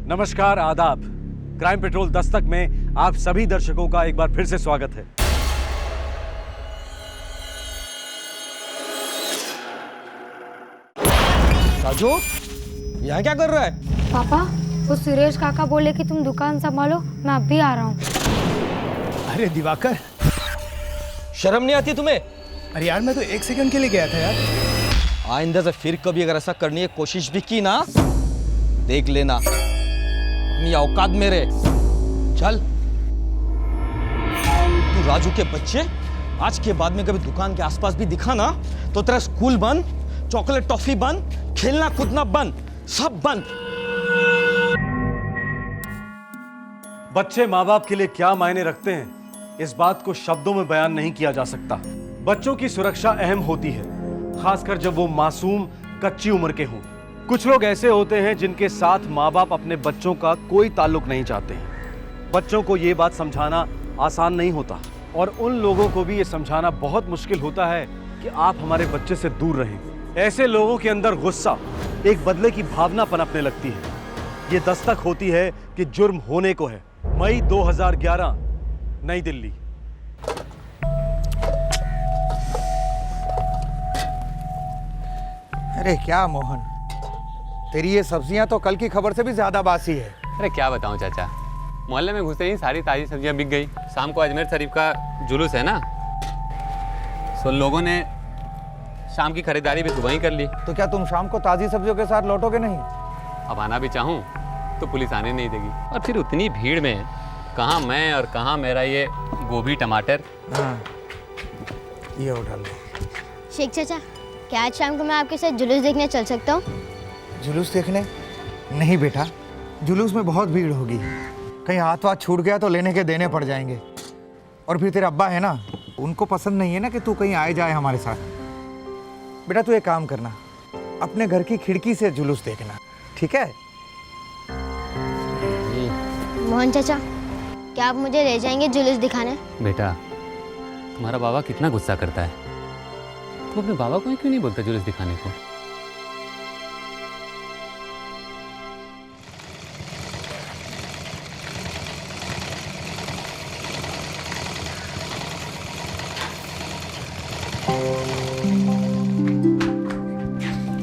नमस्कार, आदाब। Crime petrol Dastak में आप सभी दर्शकों का एक बार फिर से स्वागत है। राजू, यहाँ क्या कर रहा है? पापा, वो सुरेश काका बोले कि तुम दुकान संभालो, मैं अभी आ रहा हूँ। अरे दिवाकर, शर्म नहीं आती तुम्हें? अरे यार, मैं तो 1 सेकंड के लिए गया था यार। आइंदा से फिर कभी अगर ऐसा करने की कोशिश भी की ना, देख लेना अपनी औकात मेरे। चल। तू राजू के बच्चे आज के बाद में कभी दुकान के आसपास भी दिखा ना, तो तेरा स्कूल बंद, चॉकलेट टॉफी बंद, खेलना कूदना बंद, सब बंद। बच्चे माँ बाप के लिए क्या मायने रखते हैं, इस बात को शब्दों में बयान नहीं किया जा सकता। बच्चों की सुरक्षा अहम होती है, खासकर जब वो मासूम कच्ची उम्र के हों। कुछ लोग ऐसे होते हैं जिनके साथ माँ बाप अपने बच्चों का कोई ताल्लुक नहीं चाहते हैं। बच्चों को ये बात समझाना आसान नहीं होता और उन लोगों को भी ये समझाना बहुत मुश्किल होता है कि आप हमारे बच्चे से दूर रहें। ऐसे लोगों के अंदर गुस्सा, एक बदले की भावना पनपने लगती है। ये दस्तक होती है कि जुर्म होने को है। मई 2011, नई दिल्ली। अरे क्या मोहन, तेरी ये सब्जियां तो कल की खबर से भी ज्यादा बासी है। अरे क्या बताऊं चाचा, मोहल्ले में घुसते ही सारी ताज़ी सब्जियां बिक गई। शाम को अजमेर शरीफ का जुलूस है ना, सो लोगों ने शाम की खरीदारी भी सुबह ही कर ली। तो क्या तुम शाम को ताजी सब्जियों के साथ लौटोगे नहीं? अब आना भी चाहूँ तो पुलिस आने नहीं देगी, और फिर उतनी भीड़ में कहाँ मैं और कहाँ मेरा ये गोभी टमाटर। हाँ, ये उठा लो। शेख चाचा, क्या आज शाम को मैं आपके साथ जुलूस देखने चल सकता हूँ? जुलूस देखने? नहीं बेटा, जुलूस में बहुत भीड़ होगी, कहीं हाथ वाथ छूट गया तो लेने के देने पड़ जाएंगे। और फिर तेरे अब्बा है ना, उनको पसंद नहीं है ना कि तू कहीं आए जाए हमारे साथ। बेटा तू एक काम करना, अपने घर की खिड़की से जुलूस देखना, ठीक है? मोहन चाचा, क्या आप मुझे ले जाएंगे जुलूस दिखाने? बेटा, तुम्हारा बाबा कितना गुस्सा करता है, तुम अपने बाबा को ही क्यों नहीं बोलता जुलूस दिखाने को?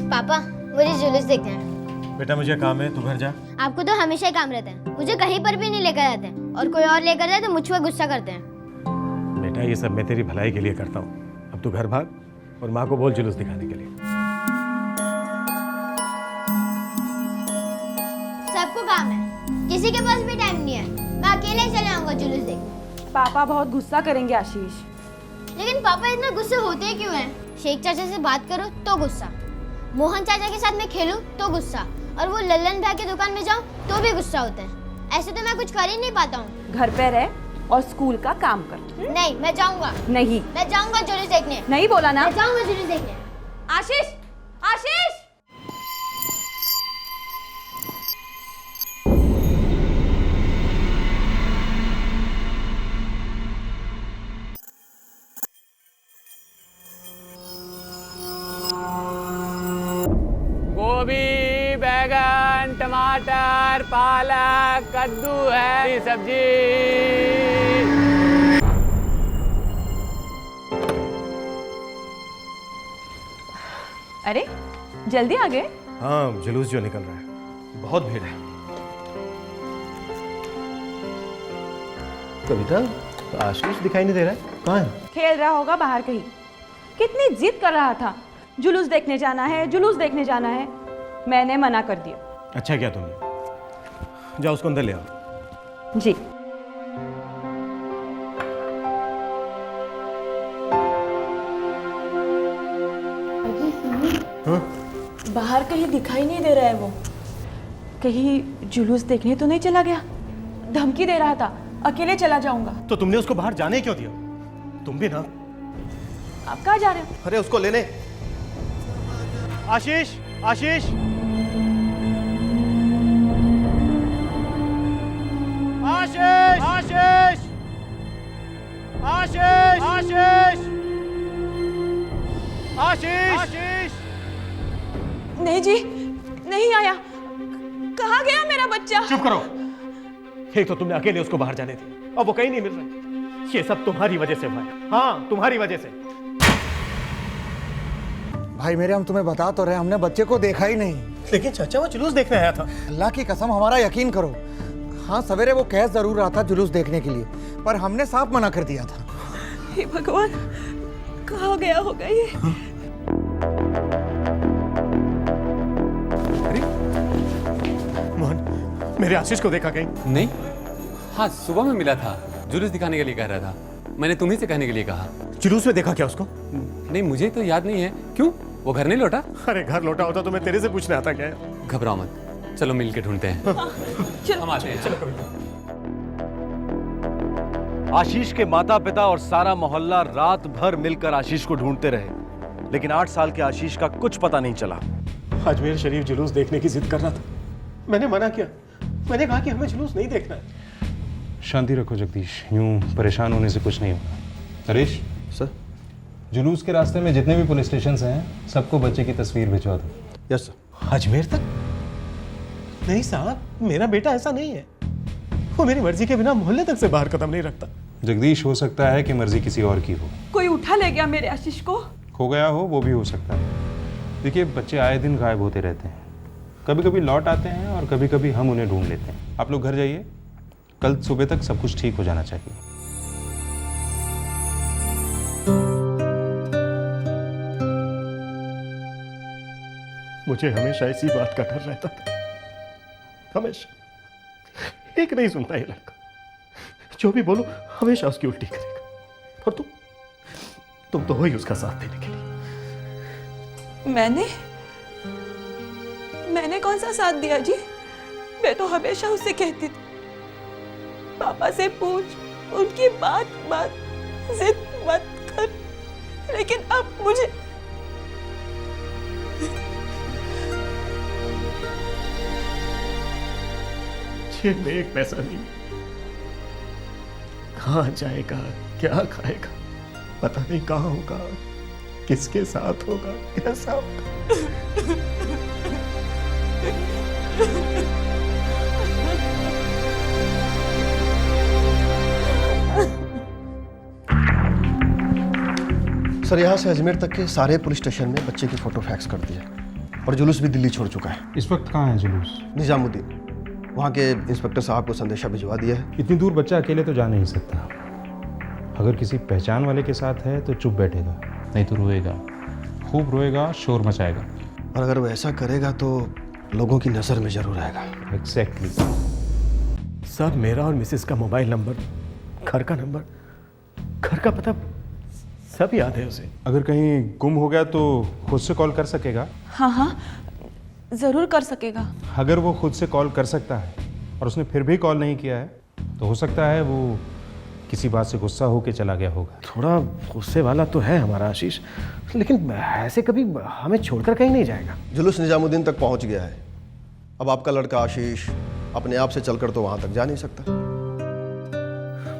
पापा, मुझे जुलूस देखना है। बेटा मुझे काम है, तू घर जा। आपको तो हमेशा ही काम रहता है, मुझे कहीं पर भी नहीं लेकर जाते हैं, और कोई और लेकर जाए तो मुझ पर गुस्सा करते हैं। बेटा ये सब मैं तेरी भलाई के लिए करता हूँ। अब तू घर भाग और माँ को बोल जुलूस दिखाने के लिए। सबको काम है, किसी के पास भी टाइम नहीं है। मैं अकेले चले आऊंगा जुलूस देखने। पापा बहुत गुस्सा करेंगे आशीष। लेकिन पापा इतना गुस्से होते क्यों हैं? शेख चाचा से बात करो तो गुस्सा, मोहन चाचा के साथ मैं खेलूं तो गुस्सा, और वो लल्लन भाई की दुकान में जाऊं तो भी गुस्सा होते हैं। ऐसे तो मैं कुछ कर ही नहीं पाता हूँ। घर पे रह और स्कूल का काम कर। नहीं, मैं जाऊंगा। नहीं, मैं जाऊंगा जुलूस देखने। नहीं बोला ना। मैं जाऊंगा जुलूस देखने। आशीष, आशीष! गोभी, बैगन, टमाटर, पालक, कद्दू है सब्जी। अरे जल्दी आ गए। हाँ, जुलूस जो निकल रहा है, बहुत भीड़ है। कविता, आशीष दिखाई नहीं दे रहा है, कहाँ है? खेल रहा होगा बाहर कहीं। कितनी जिद कर रहा था, जुलूस देखने जाना है, जुलूस देखने जाना है। मैंने मना कर दिया। अच्छा किया तुमने, जाओ उसको अंदर ले आओ। जी। बाहर कहीं दिखाई नहीं दे रहा है वो। कहीं जुलूस देखने तो नहीं चला गया? धमकी दे रहा था, अकेले चला जाऊंगा। तो तुमने उसको बाहर जाने क्यों दिया? तुम भी ना। आप कहाँ जा रहे हो? अरे उसको लेने। आशीष, आशीष, आशीष, आशीष, आशीष, आशीष, आशीष, आशीष। नहीं जी, नहीं आया। कहाँ गया मेरा बच्चा? चुप करो। एक तो तुमने अकेले उसको बाहर जाने दिया और वो कहीं नहीं मिल रहा। ये सब तुम्हारी वजह से हुआ है। हाँ, तुम्हारी वजह से। भाई मेरे, हम तुम्हें बता तो रहे, हमने बच्चे को देखा ही नहीं। लेकिन चाचा वो जुलूस देखने आया था। अल्लाह की कसम, हमारा यकीन करो। हाँ, सवेरे वो कह जरूर रहा था जुलूस देखने के लिए, पर हमने साफ मना कर दिया था। हे भगवान, कहाँ गया होगा ये? मोहन, मेरे आशीष को देखा कहीं? नहीं, हाँ सुबह में मिला था, जुलूस दिखाने के लिए कह रहा था। मैंने तुम्ही से कहने के लिए कहा। जुलूस में देखा क्या उसको? नहीं, मुझे तो याद नहीं है। क्यों, वो घर नहीं लौटा? अरे घर लौटा होता तो मैं तेरे से पूछने आता क्या? घबराओ मत, चलो मिल के ढूंढते हैं। हम आते हैं। आशीष के माता पिता और सारा मोहल्ला रात भर मिलकर आशीष को ढूंढते रहे, लेकिन 8 साल के आशीष का कुछ पता नहीं चला। अजमेर शरीफ जुलूस देखने की जिद कर रहा था। मैंने मना किया। मैंने कहा कि हमें जुलूस नहीं देखना है। शांति रखो जगदीश, यूं परेशान होने से कुछ नहीं होगा। हरीश सर, जुलूस के रास्ते में जितने भी पुलिस स्टेशन हैं सबको बच्चे की तस्वीर भिजवा दो। Yes sir. अजमेर तक? नहीं साहब, मेरा बेटा ऐसा नहीं है। वो मेरी मर्जी के बिना मोहल्ले तक से बाहर कदम नहीं रखता। जगदीश, हो सकता है कि मर्जी किसी और की हो, कोई उठा ले गया मेरे आशीष को। खो गया हो, वो भी हो सकता है। देखिए, बच्चे आए दिन गायब होते रहते हैं, कभी कभी लौट आते हैं और कभी कभी हम उन्हें ढूंढ लेते हैं। आप लोग घर जाइए, कल सुबह तक सब कुछ ठीक हो जाना चाहिए। मुझे हमेशा इसी बात का डर रहता था। हमेशा। एक नहीं सुनता ये लड़का। जो भी बोलो हमेशा उसकी उल्टी करेगा। और तुम तो हो ही उसका साथ देने के लिए। मैंने कौन सा साथ दिया जी? मैं तो हमेशा उससे कहती थी, पापा से पूछ, उनकी बात जिद मत कर। लेकिन अब मुझे जेब में एक पैसा नहीं। कहाँ जाएगा, क्या खाएगा, पता नहीं कहाँ होगा, किसके साथ होगा, कैसा होगा। सर, यहाँ से अजमेर तक के सारे पुलिस स्टेशन में बच्चे की फोटो फैक्स कर दिया और जुलूस भी दिल्ली छोड़ चुका है। इस वक्त कहाँ है जुलूस? निजामुद्दीन, वहाँ के इंस्पेक्टर साहब को संदेशा भिजवा दिया है। इतनी दूर बच्चा अकेले तो जा नहीं सकता। अगर किसी पहचान वाले के साथ है तो चुप बैठेगा, नहीं तो रोएगा, खूब रोएगा, शोर मचाएगा। और अगर वो ऐसा करेगा तो लोगों की नज़र में जरूर आएगा। एग्जैक्टली। सब मेरा और मिसेस का मोबाइल नंबर, घर का नंबर, घर का पता सब याद है उसे। अगर कहीं गुम हो गया तो खुद से कॉल कर सकेगा? हाँ, जरूर कर सकेगा। अगर वो खुद से कॉल कर सकता है और उसने फिर भी कॉल नहीं किया है तो हो सकता है वो किसी बात से गुस्सा होकर चला गया होगा। थोड़ा गुस्से वाला तो है हमारा आशीष, लेकिन ऐसे कभी हमें छोड़कर कहीं नहीं जाएगा। जुलूस निजामुद्दीन तक पहुँच गया है। अब आपका लड़का आशीष अपने आप से चलकर तो वहाँ तक जा नहीं सकता।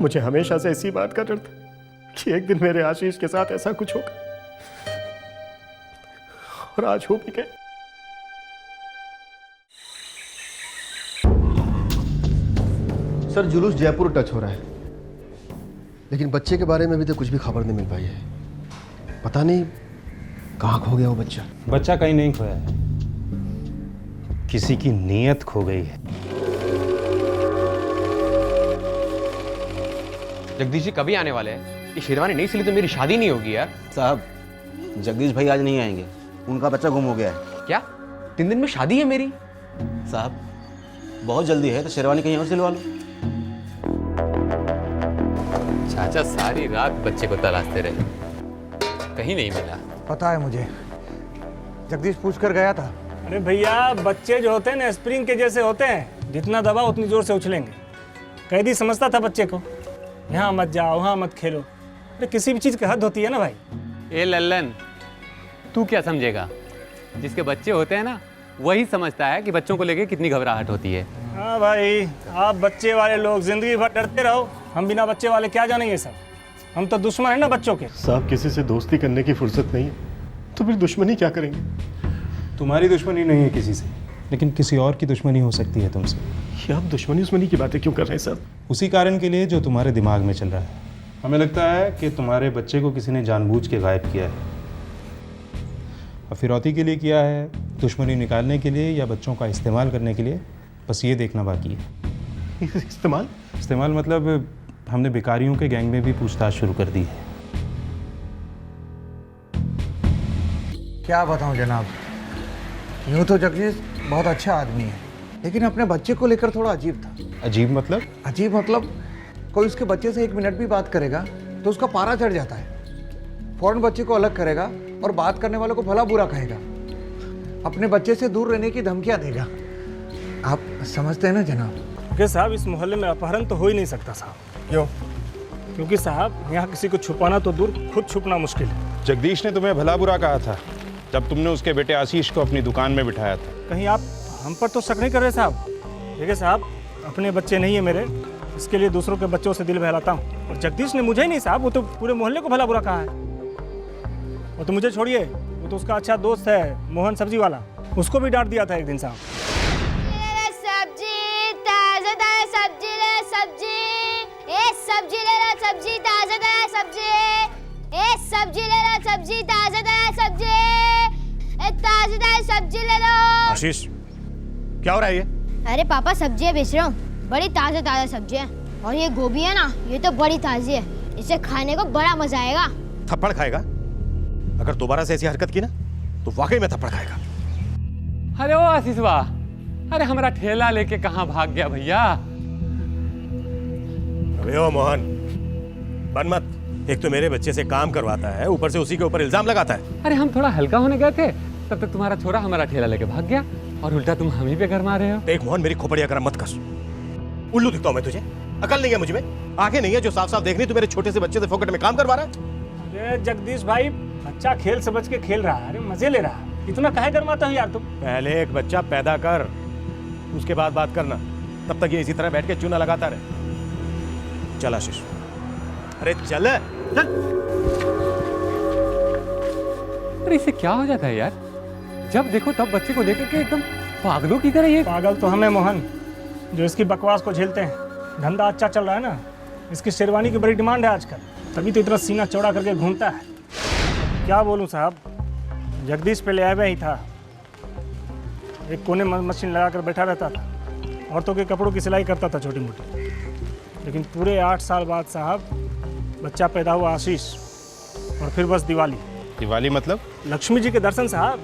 मुझे हमेशा से इसी बात का डर था कि एक दिन मेरे आशीष के साथ ऐसा कुछ होगा, और आज हो भी गया। सर, जुलूस जयपुर टच हो रहा है, लेकिन बच्चे के बारे में भी तो कुछ भी खबर नहीं मिल पाई है। पता नहीं कहाँ खो गया वो बच्चा। बच्चा कहीं नहीं खोया है, किसी की नीयत खो गई है। जगदीश जी कभी आने वाले हैं? ये शेरवानी नहीं सिली तो मेरी शादी नहीं होगी यार। साहब, जगदीश भाई आज नहीं आएंगे, उनका बच्चा गुम हो गया है। क्या 3 दिन में शादी है मेरी? साहब, बहुत जल्दी है तो शेरवानी कहीं और सिलवा लो। चाचा सारी रात बच्चे को तलाशते रहे, कहीं नहीं मिला। पता है मुझे, जगदीश पूछ कर गया था। अरे भैया, बच्चे जो होते हैं ना स्प्रिंग के जैसे होते हैं, जितना दबाओ उतनी जोर से उछलेंगे। कैदी समझता था बच्चे को, यहाँ मत जाओ, वहाँ मत खेलो। अरे किसी भी चीज़ की हद होती है ना भाई। ए लल्लन, तू क्या समझेगा? जिसके बच्चे होते हैं ना वही समझता है कि बच्चों को लेके कितनी घबराहट होती है। हाँ भाई, आप बच्चे वाले लोग जिंदगी भर डरते रहो, हम बिना बच्चे वाले क्या जानेंगे सब। हम तो दुश्मन है ना बच्चों के। साहब, किसी से दोस्ती करने की फुर्सत नहीं है तो फिर दुश्मनी क्या करेंगे? तुम्हारी दुश्मनी नहीं है किसी से, लेकिन किसी और की दुश्मनी हो सकती है तुमसे। ये आप दुश्मनी की बातें क्यों कर रहे हैं सर? उसी कारण के लिए जो तुम्हारे दिमाग में चल रहा है। हमें लगता है कि तुम्हारे बच्चे को किसी ने जानबूझ के गायब किया है, और फिरौती के लिए किया है, दुश्मनी निकालने के लिए, या बच्चों का इस्तेमाल करने के लिए, बस ये देखना बाकी है। इस्तेमाल मतलब हमने भिखारियों के गैंग में भी पूछताछ शुरू कर दी है। क्या बताऊं जनाब, यूं तो जगदीश बहुत अच्छा आदमी है, लेकिन अपने बच्चे को लेकर थोड़ा अजीब था। अजीब मतलब? अजीब मतलब कोई उसके बच्चे से 1 मिनट भी बात करेगा तो उसका पारा चढ़ जाता है, फौरन बच्चे को अलग करेगा और बात करने वालों को भला बुरा कहेगा, अपने बच्चे से दूर रहने की धमकियां देगा। आप समझते हैं ना जनाब? कि साहब इस मोहल्ले में अपहरण तो हो ही नहीं सकता साहब। क्यों? क्योंकि साहब यहाँ किसी को छुपाना तो दूर, खुद छुपना मुश्किल है। जगदीश ने तुम्हें भला बुरा कहा था जब तुमने उसके बेटे आशीष को अपनी दुकान में बिठाया था। कहीं आप हम पर तो शक नहीं कर रहे साहब? देखिए साहब, अपने बच्चे नहीं है मेरे, इसके लिए दूसरों के बच्चों से दिल बहलाता हूँ। और जगदीश ने मुझे ही नहीं साहब, वो तो पूरे मोहल्ले को भला बुरा कहा है। वो तो मुझे छोड़िए, वो तो उसका अच्छा दोस्त है मोहन सब्जी वाला, उसको भी डांट दिया था एक दिन साहब। सब्जी ताजा ताजा सब्जी ले सब्जी, ए सब्जी ले लो सब्जी ताजा ताजा सब्जी, ए सब्जी ले लो सब्जी ताजा ताजा सब्जी, ए ताजा ताजा सब्जी ले लो। आशीष, क्या हो रहा है ये? अरे पापा सब्जियाँ बेच रहा हूँ, बड़ी ताजा ताजा सब्जी है। और ये गोभी है ना, ये तो बड़ी ताजी है, इसे खाने को बड़ा मजा आएगा। थप्पड़ खाएगा? अगर दोबारा से ऐसी हरकत की ना तो वाकई में थप्पड़ खाएगा। अरे ओ आशीष वाह, अरे हमारा ठेला लेके कहाँ भाग गया भैया? अबे ओ मोहन, बन मत। एक तो मेरे बच्चे से काम करवाता है, ऊपर से उसी के ऊपर इल्जाम लगाता है। अरे हम थोड़ा हल्का होने गए थे, तब तक तुम्हारा छोरा हमारा ठेला लेके भाग गया, और उल्टा तुम हम ही पे घर मारे हो। देख मोहन, मेरी खोपड़िया कर मत कर। उल्लू दिखता हूं मैं तुझे? अकल नहीं है मुझ में? आंखें नहीं है जो साफ साफ देख रही तू मेरे छोटे से बच्चे से फोकट में काम करवा रहा है? अरे जगदीश भाई, बच्चा खेल समझ के खेल रहा है, अरे मजे ले रहा है, इतना काहे गरमाता हूँ यार तुम? पहले एक बच्चा पैदा कर, उसके बाद बात करना। तब तक ये इसी तरह बैठ के चूना लगाता रहे। चल आशीष, अरे चल चल। अरे इससे क्या हो जाता है यार? जब देखो तब बच्चे को लेकर के एकदम पागलों की तरह। ये पागल तो हमें मोहन, जो इसकी बकवास को झेलते हैं। धंधा अच्छा चल रहा है ना, इसकी शेरवानी की बड़ी डिमांड है आजकल, तभी तो इतना सीना चौड़ा करके घूमता है। क्या बोलूं साहब, जगदीश पहले आया ही था, एक कोने में मशीन लगा कर बैठा रहता था, औरतों के कपड़ों की सिलाई करता था छोटी मोटी। लेकिन पूरे 8 साल बाद साहब बच्चा पैदा हुआ आशीष, और फिर बस दिवाली। दिवाली मतलब? लक्ष्मी जी के दर्शन साहब।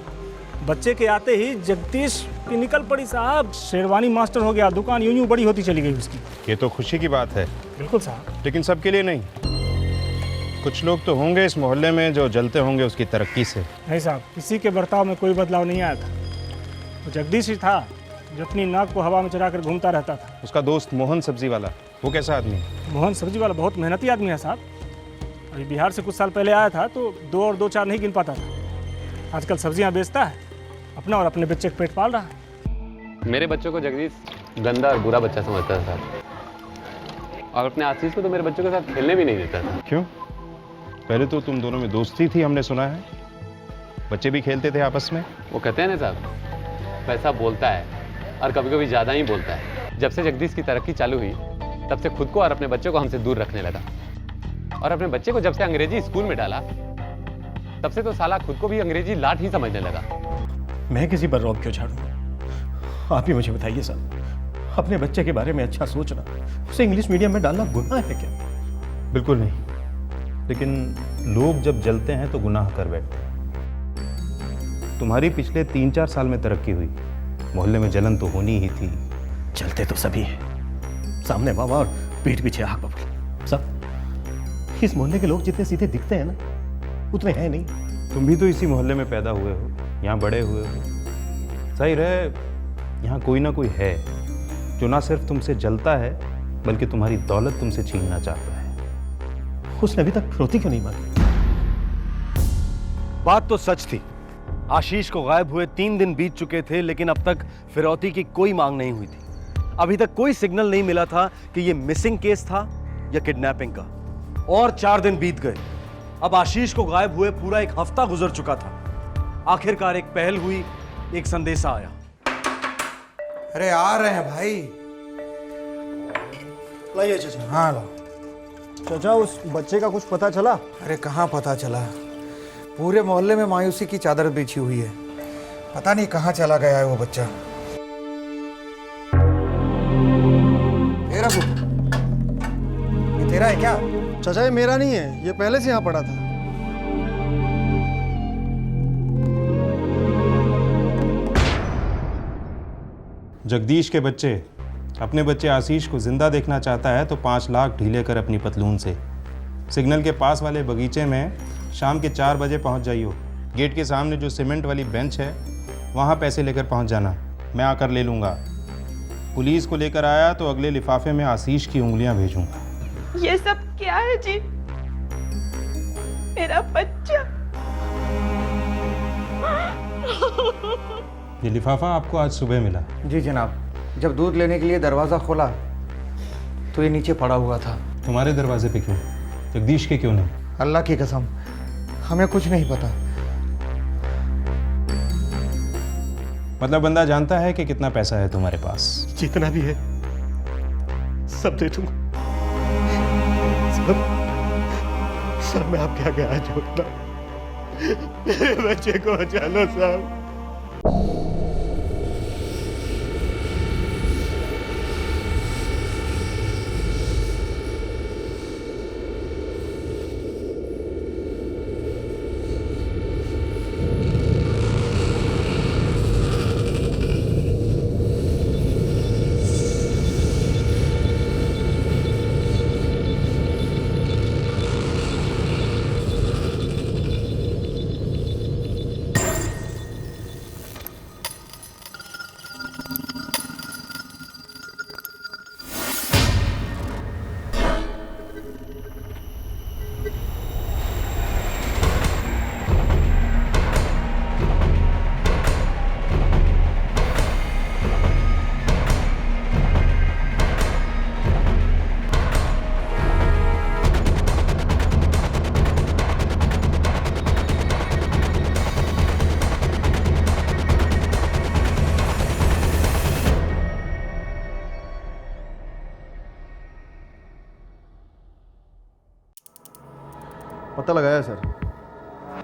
बच्चे के आते ही जगदीश की निकल पड़ी साहब, शेरवानी मास्टर हो गया, दुकान यूं यूं बड़ी होती चली गई उसकी। ये तो खुशी की बात है। बिल्कुल साहब। लेकिन सबके लिए नहीं। कुछ लोग तो होंगे इस मोहल्ले में जो जलते होंगे उसकी तरक्की से। नहीं साहब, किसी के बर्ताव में कोई बदलाव नहीं आया था। तो जगदीश ही था जो अपनी नाक को हवा में चढ़ाकर घूमता रहता था। उसका दोस्त मोहन सब्जी वाला, वो कैसा आदमी है? मोहन सब्जी वाला बहुत मेहनती आदमी है साहब। अभी बिहार से कुछ साल पहले आया था तो 2 और 2 4 नहीं गिन पाता था। आजकल सब्जियां बेचता है, अपना और अपने बच्चे का पेट पाल रहा है। मेरे बच्चों को जगदीश गंदा और बुरा बच्चा समझता था, और अपने आशीष को तो मेरे बच्चों के साथ खेलने भी नहीं देता था। क्यों? पहले तो तुम दोनों में दोस्ती थी, हमने सुना है। बच्चे भी खेलते थे आपस में। वो कहते हैं ना साहब, पैसा बोलता है, और कभी कभी ज़्यादा ही बोलता है। जब से जगदीश की तरक्की चालू हुई, तब से खुद को और अपने बच्चे को हमसे दूर रखने लगा। और अपने बच्चे को जब से अंग्रेजी स्कूल में डाला, तब से तो साला खुद को भी अंग्रेजी लाट ही समझने लगा। मैं किसी पर रौब क्यों झाड़ूं? आप ही मुझे बताइए साहब, अपने बच्चे के बारे में अच्छा सोचना, उसे इंग्लिश मीडियम में डालना गुनाह है क्या? बिल्कुल नहीं, लेकिन लोग जब जलते हैं तो गुनाह कर बैठते हैं। तुम्हारी पिछले 3-4 साल में तरक्की हुई, मोहल्ले में जलन तो होनी ही थी। चलते तो सभी हैं, सामने मामा और पीठ पीछे आग बबूल सब। इस मोहल्ले के लोग जितने सीधे दिखते हैं ना, उतने हैं नहीं। तुम भी तो इसी मोहल्ले में पैदा हुए हो, यहाँ बड़े हुए हो। सही रहे, यहाँ कोई ना कोई है जो ना सिर्फ तुमसे जलता है, बल्कि तुम्हारी दौलत तुमसे छीनना चाहता है। उसने अभी तक फिरौती क्यों नहीं मांगी? बात तो सच थी। आशीष को गायब हुए 3 दिन बीत चुके थे, लेकिन अब तक फिरौती की कोई मांग नहीं हुई थी। अभी तक कोई सिग्नल नहीं मिला था कि यह मिसिंग केस था या किडनैपिंग का। और 4 दिन बीत गए। अब आशीष को गायब हुए पूरा 1 हफ्ता गुजर चुका था। आखिरकार एक पहल हुई, एक संदेशा आया। अरे आ रहे हैं भाई। लाइए चाचा। हाँ लो। चाचा उस बच्चे का कुछ पता चला? अरे कहाँ पता चला, पूरे मोहल्ले में मायूसी की चादर बिछी हुई है। पता नहीं कहाँ चला गया है वो बच्चा। तेरा ये तेरा है क्या? चाचा ये मेरा नहीं है, ये पहले से यहाँ पड़ा था। जगदीश के बच्चे अपने बच्चे आशीष को जिंदा देखना चाहता है तो 5 लाख ढीले कर अपनी पतलून से सिग्नल के पास वाले बगीचे में शाम के 4 बजे पहुंच जाइयो। गेट के सामने जो सीमेंट वाली बेंच है वहां पैसे लेकर पहुंच जाना, मैं आकर ले लूँगा। पुलिस को लेकर आया तो अगले लिफाफे में आशीष की उंगलियां भेजूंगा। ये सब क्या है जी? मेरा बच्चा। ये लिफाफा आपको आज सुबह मिला? जी जनाब, जब दूध लेने के लिए दरवाज़ा खोला तो ये नीचे पड़ा हुआ था। तुम्हारे दरवाजे पे क्यों, जगदीश के क्यों नहीं? अल्लाह की कसम हमें कुछ नहीं पता। मतलब बंदा जानता है कि कितना पैसा है तुम्हारे पास? जितना भी है सब दे दूंगा। सब मैं आपके आगे आ जाऊंगा। मेरे बच्चे को बचा लो साहब। पता लगाया सर,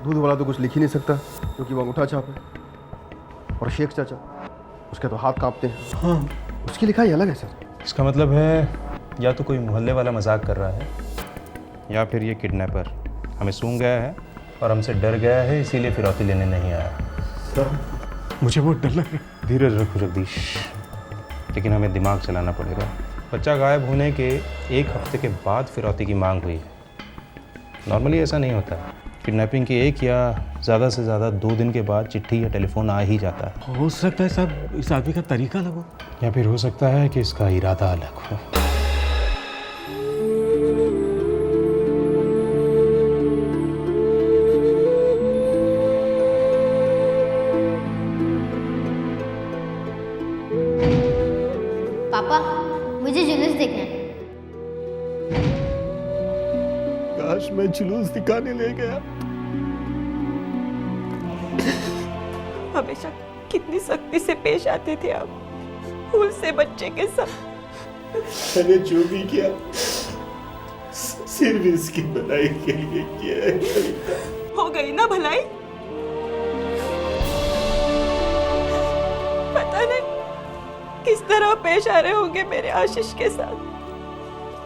दूध वाला तो कुछ लिख ही नहीं सकता क्योंकि वो अंगूठा छाप है। और शेख चाचा, उसके तो हाथ कांपते हैं। हाँ, उसकी लिखाई अलग है सर। इसका मतलब है या तो कोई मोहल्ले वाला मजाक कर रहा है या फिर ये किडनैपर हमें सूंघ गया है और हमसे डर गया है, इसीलिए फिरौती लेने नहीं आया। सर मुझे बहुत डर लग रहा है। धीरज रखो जगदीश, लेकिन हमें दिमाग चलाना पड़ेगा। बच्चा गायब होने के 1 हफ्ते के बाद फिरौती की मांग हुई है। नॉर्मली ऐसा नहीं होता है। किडनैपिंग के 1 या ज़्यादा से ज़्यादा 2 दिन के बाद चिट्ठी या टेलीफोन आ ही जाता है। हो सकता है साहब इस आदमी का तरीका अलग हो, या फिर हो सकता है कि इसका इरादा अलग हो। पापा मुझे जुलूस देखना है। काश मैं जुलूस दिखाने ले गया। हमेशा कितनी सख्ती से पेश आते थे आप फूल से बच्चे के साथ। मैंने जो भी किया सिर्फ इसकी भलाई के लिए किया है। हो गई ना भलाई? पता नहीं किस तरह पेश आ रहे होंगे मेरे आशीष के साथ,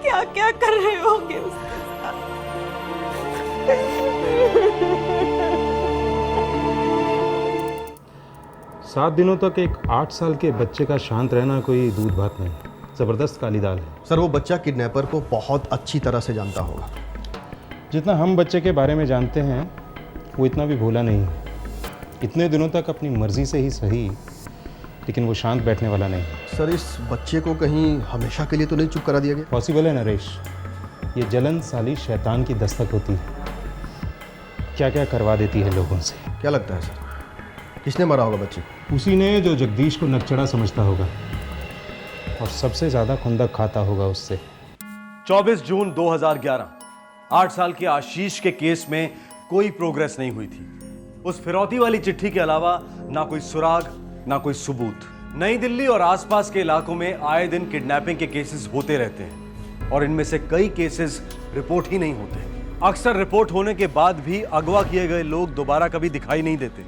क्या क्या कर रहे होंगे उसके साथ। 7 दिनों तक एक 8 साल के बच्चे का शांत रहना कोई दूध भात नहीं, ज़बरदस्त काली दाल है। सर वो बच्चा किडनैपर को बहुत अच्छी तरह से जानता होगा। जितना हम बच्चे के बारे में जानते हैं वो इतना भी भोला नहीं है। इतने दिनों तक अपनी मर्जी से ही सही, लेकिन वो शांत बैठने वाला नहीं है। सर इस बच्चे को कहीं हमेशा के लिए तो नहीं चुप करा दिया गया? पॉसिबल है नरेश, ये जलन साली शैतान की दस्तक होती है, क्या क्या करवा देती है लोगों से। क्या लगता है सर, किसने मारा होगा बच्चे? उसी ने जो जगदीश को नकचड़ा समझता होगा और सबसे ज़्यादा खुंदक खाता होगा उससे। 24 जून 2011, 8 साल के आशीष के केस में कोई प्रोग्रेस नहीं हुई थी। उस फिरौती वाली चिट्ठी के अलावा ना कोई सुराग ना कोई सबूत। नई दिल्ली और आसपास के इलाकों में आए दिन किडनैपिंग के केसेस होते रहते हैं और इनमें से कई केसेस रिपोर्ट ही नहीं होते। अक्सर रिपोर्ट होने के बाद भी अगवा किए गए लोग दोबारा कभी दिखाई नहीं देते,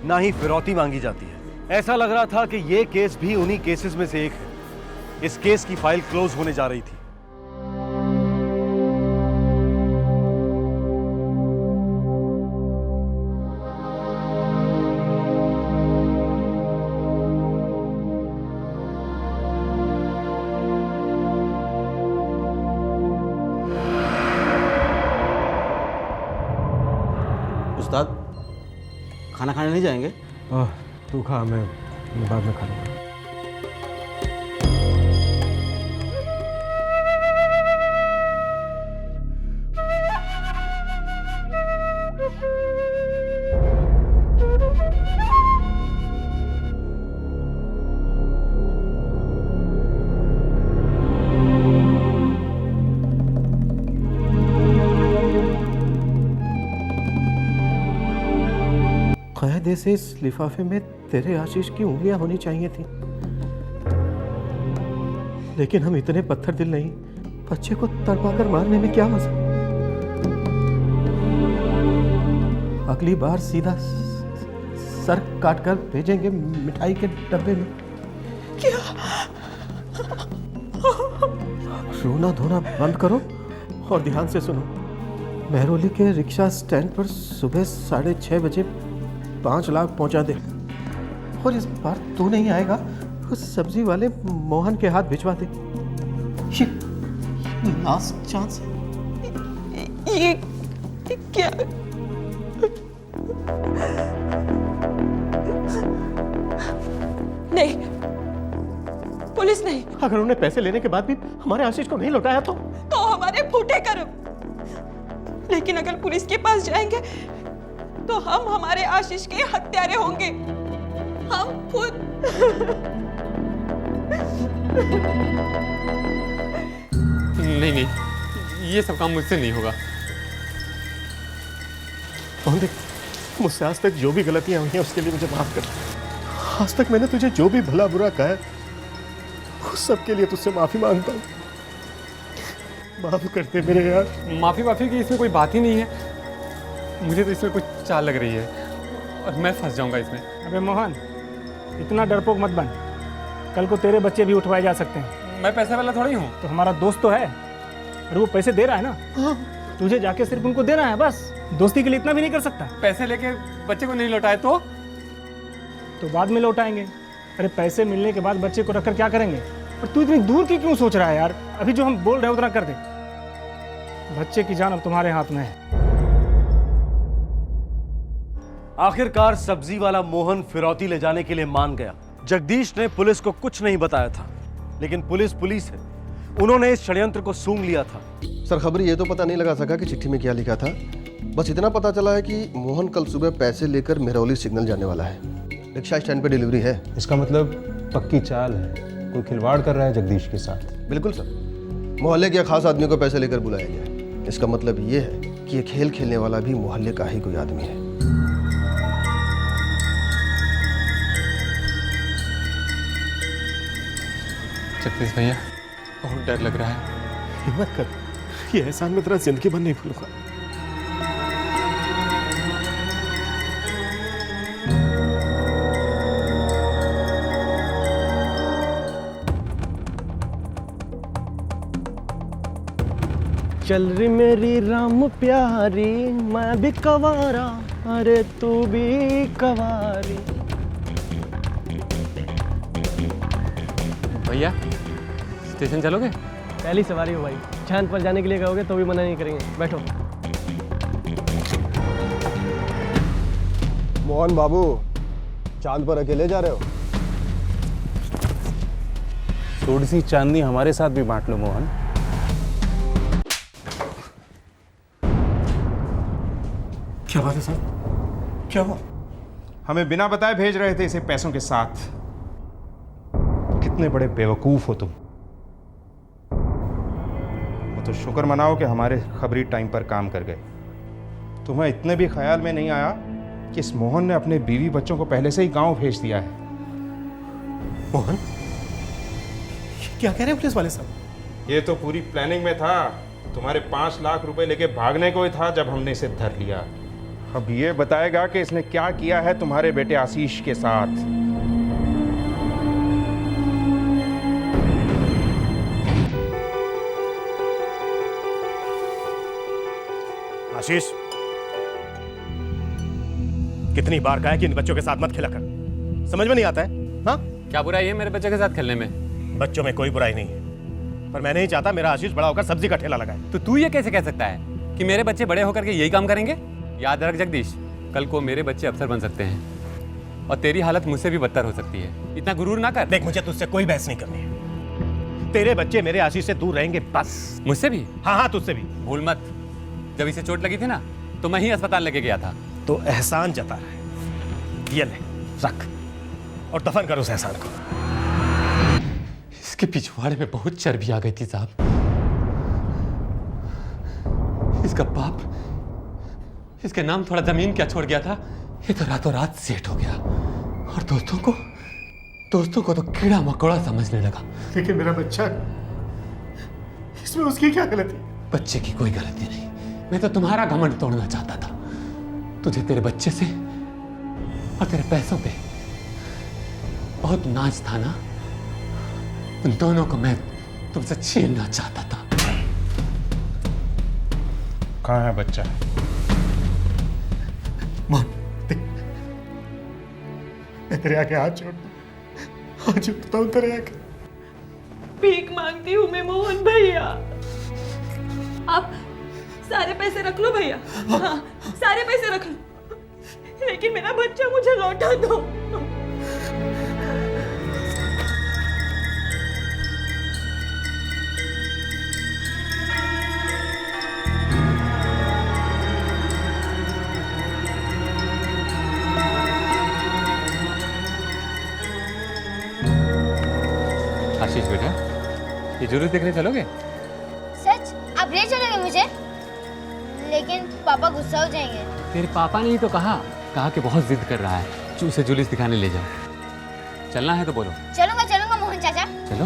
ना ही फिरौती मांगी जाती है। ऐसा लग रहा था कि यह केस भी उन्हीं केसेस में से एक है। इस केस की फाइल क्लोज होने जा रही थी। उस्ताद, खाना खाने नहीं जाएंगे? तू खा, मैं बाद में खा लूँगा। कायदे से इस लिफाफे में तेरे आशीष की उंगलियां होनी चाहिए थी, लेकिन हम इतने पत्थर दिल नहीं। बच्चे को तड़पाकर मारने में क्या मजा। अगली बार सीधा सर काटकर भेजेंगे मिठाई के डब्बे में। क्या? रोना धोना बंद करो और ध्यान से सुनो। महरौली के रिक्शा स्टैंड पर सुबह 6:30 बजे 5 लाख पहुंचा दे, और इस बार तू नहीं आएगा, उस सब्जी वाले मोहन के हाथ भिजवा दे। ये लास्ट चांस है। ये क्या? नहीं, पुलिस नहीं। अगर उन्हें पैसे लेने के बाद भी हमारे आशीष को नहीं लौटाया तो हमारे फूटे कर्म। लेकिन अगर पुलिस के पास जाएंगे तो हम हमारे आशीष के हत्यारे होंगे, हम खुद। नहीं नहीं, ये सब काम मुझसे नहीं होगा। मोहन देख, मुझसे आज तक जो भी गलतियां हुई हैं उसके लिए मुझे माफ कर। आज तक मैंने तुझे जो भी भला बुरा कहा है उस सब के लिए तुझसे माफी मांगता हूँ। माफ करते मेरे यार। माफी की इसमें कोई बात ही नहीं है। मुझे तो इसमें कुछ चाल लग रही है और मैं फंस जाऊंगा इसमें। अबे मोहन, इतना डरपोक मत बन। कल को तेरे बच्चे भी उठवाए जा सकते हैं। मैं पैसे वाला थोड़ा ही हूँ। तो हमारा दोस्त तो है, और वो पैसे दे रहा है ना। तुझे जाके सिर्फ उनको देना है बस। दोस्ती के लिए इतना भी नहीं कर सकता। पैसे लेके बच्चे को नहीं लौटाए तो बाद में लौटाएंगे। अरे पैसे मिलने के बाद बच्चे को रखकर क्या करेंगे? और तू इतनी दूर की क्यों सोच रहा है यार? अभी जो हम बोल रहे हैं उतना कर दे। बच्चे की जान अब तुम्हारे हाथ में है। आखिरकार सब्जी वाला मोहन फिरौती ले जाने के लिए मान गया। जगदीश ने पुलिस को कुछ नहीं बताया था, लेकिन पुलिस है। उन्होंने इस षड्यंत्र को सूंघ लिया था। सर, खबर ये तो पता नहीं लगा सका कि चिट्ठी में क्या लिखा था। बस इतना पता चला है कि मोहन कल सुबह पैसे लेकर महरौली सिग्नल जाने वाला है। रिक्शा स्टैंड पे डिलीवरी है। इसका मतलब पक्की चाल है, कोई खिलवाड़ कर रहा है जगदीश के साथ। बिल्कुल सर, मोहल्ले के खास आदमी को पैसे लेकर बुलाया गया है। इसका मतलब ये है कि ये खेल खेलने वाला भी मोहल्ले का ही कोई आदमी है। जगदीश भैया, बहुत डर लग रहा है। हिम्मत कर, ये एहसान में तेरा जिंदगी भर नहीं भूलूंगा। चल रे मेरी राम प्यारी, मैं भी कवारा, अरे तू भी कवारी। भैया, स्टेशन चलोगे? पहली सवारी हो भाई, चांद पर जाने के लिए कहोगे तो भी मना नहीं करेंगे। बैठो। मोहन बाबू, चांद पर अकेले जा रहे हो? थोड़ी सी चांदनी हमारे साथ भी बांट लो मोहन। क्या बात है साहब? क्या हुआ? हमें बिना बताए भेज रहे थे इसे पैसों के साथ। कितने बड़े बेवकूफ हो तुम। वो तो शुक्र मनाओ कि हमारे खबरी टाइम पर काम कर गए। तुम्हें इतने भी ख्याल में नहीं आया कि इस मोहन ने अपने बीवी बच्चों को पहले से ही गांव भेज दिया है। मोहन, ये क्या कह रहे हैं पुलिस वाले साहब? ये तो पूरी प्लानिंग में था। तुम्हारे 5 लाख रुपए लेके भागने को ही था जब हमने इसे धर लिया। अब ये बताएगा कि इसने क्या किया है तुम्हारे बेटे आशीष के साथ। आशीष, कितनी बार कहा है कि इन बच्चों के साथ मत खेला कर? समझ में नहीं आता है? हाँ, क्या बुराई है मेरे बच्चे के साथ खेलने में? बच्चों में कोई बुराई नहीं है, पर मैं नहीं चाहता मेरा आशीष बड़ा होकर सब्जी का ठेला लगाए। तो तू ये कैसे कह सकता है कि मेरे बच्चे बड़े होकर के यही काम करेंगे? याद रख जगदीश, कल को मेरे बच्चे अफसर बन सकते हैं और तेरी हालत मुझसे भी बदतर हो सकती है। इतना गुरूर ना कर। देख, मुझे तुझसे कोई बहस नहीं करनी है। तेरे बच्चे मेरे आशीष से दूर रहेंगे बस। मुझसे भी? हाँ हाँ, तुझसे भी। भूल मत, जब इसे चोट लगी थी ना तो मैं ही अस्पताल लेके गया था। तो एहसान जता रहा है, ये ले रख और दफन कर उस एहसान को। इसके पिछवाड़े में बहुत चर्बी आ गई थी साहब। इसका बाप इसके नाम थोड़ा जमीन क्या छोड़ गया था, ये तो रातों रात सेट हो गया और दोस्तों को तो कीड़ा मकोड़ा समझने लगा। लेकिन मेरा बच्चा, इसमें उसकी क्या गलती? बच्चे की कोई गलती नहीं, मैं तो तुम्हारा घमंड तोड़ना चाहता था। तुझे तेरे बच्चे से और तेरे पैसों पे बहुत नाज था ना, उन दोनों को मैं तुमसे छीनना चाहता था। कहाँ है बच्चा? मोहन, देख, मैं तेरे आगे हाथ जोड़ता हूँ तेरे आगे। भीख मांगती हूँ मैं मोहन भैया, आप सारे पैसे रख लो भैया। हाँ, सारे पैसे रख लो, लेकिन मेरा बच्चा मुझे लौटा दो। आशीष बेटा, ये जुलूस देखने चलोगे? सच? आप ले चलोगे मुझे? लेकिन पापा गुस्सा हो जाएंगे। तेरे पापा ने ही तो कहा कि बहुत जिद कर रहा है, उसे जुलूस दिखाने ले जाओ। चलना है तो बोलो। चलूंगा मोहन चाचा। चलो।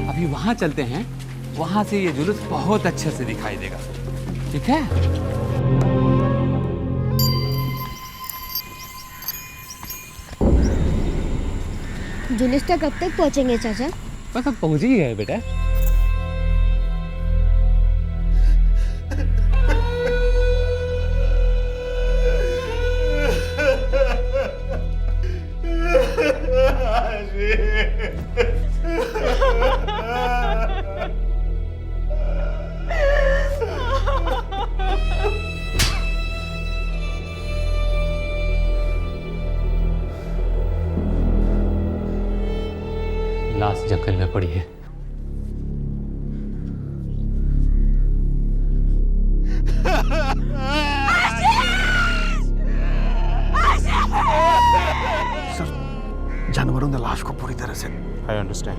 अभी वहां चलते हैं, वहां से ये जुलूस बहुत अच्छे से दिखाई देगा, ठीक है? जुलूस तक कब तक पहुंचेंगे चाचा? बस अब पहुंच ही गए बेटा। लाश जंगल में पड़ी है। सर, जानवरों ने लाश को पूरी तरह से। I understand.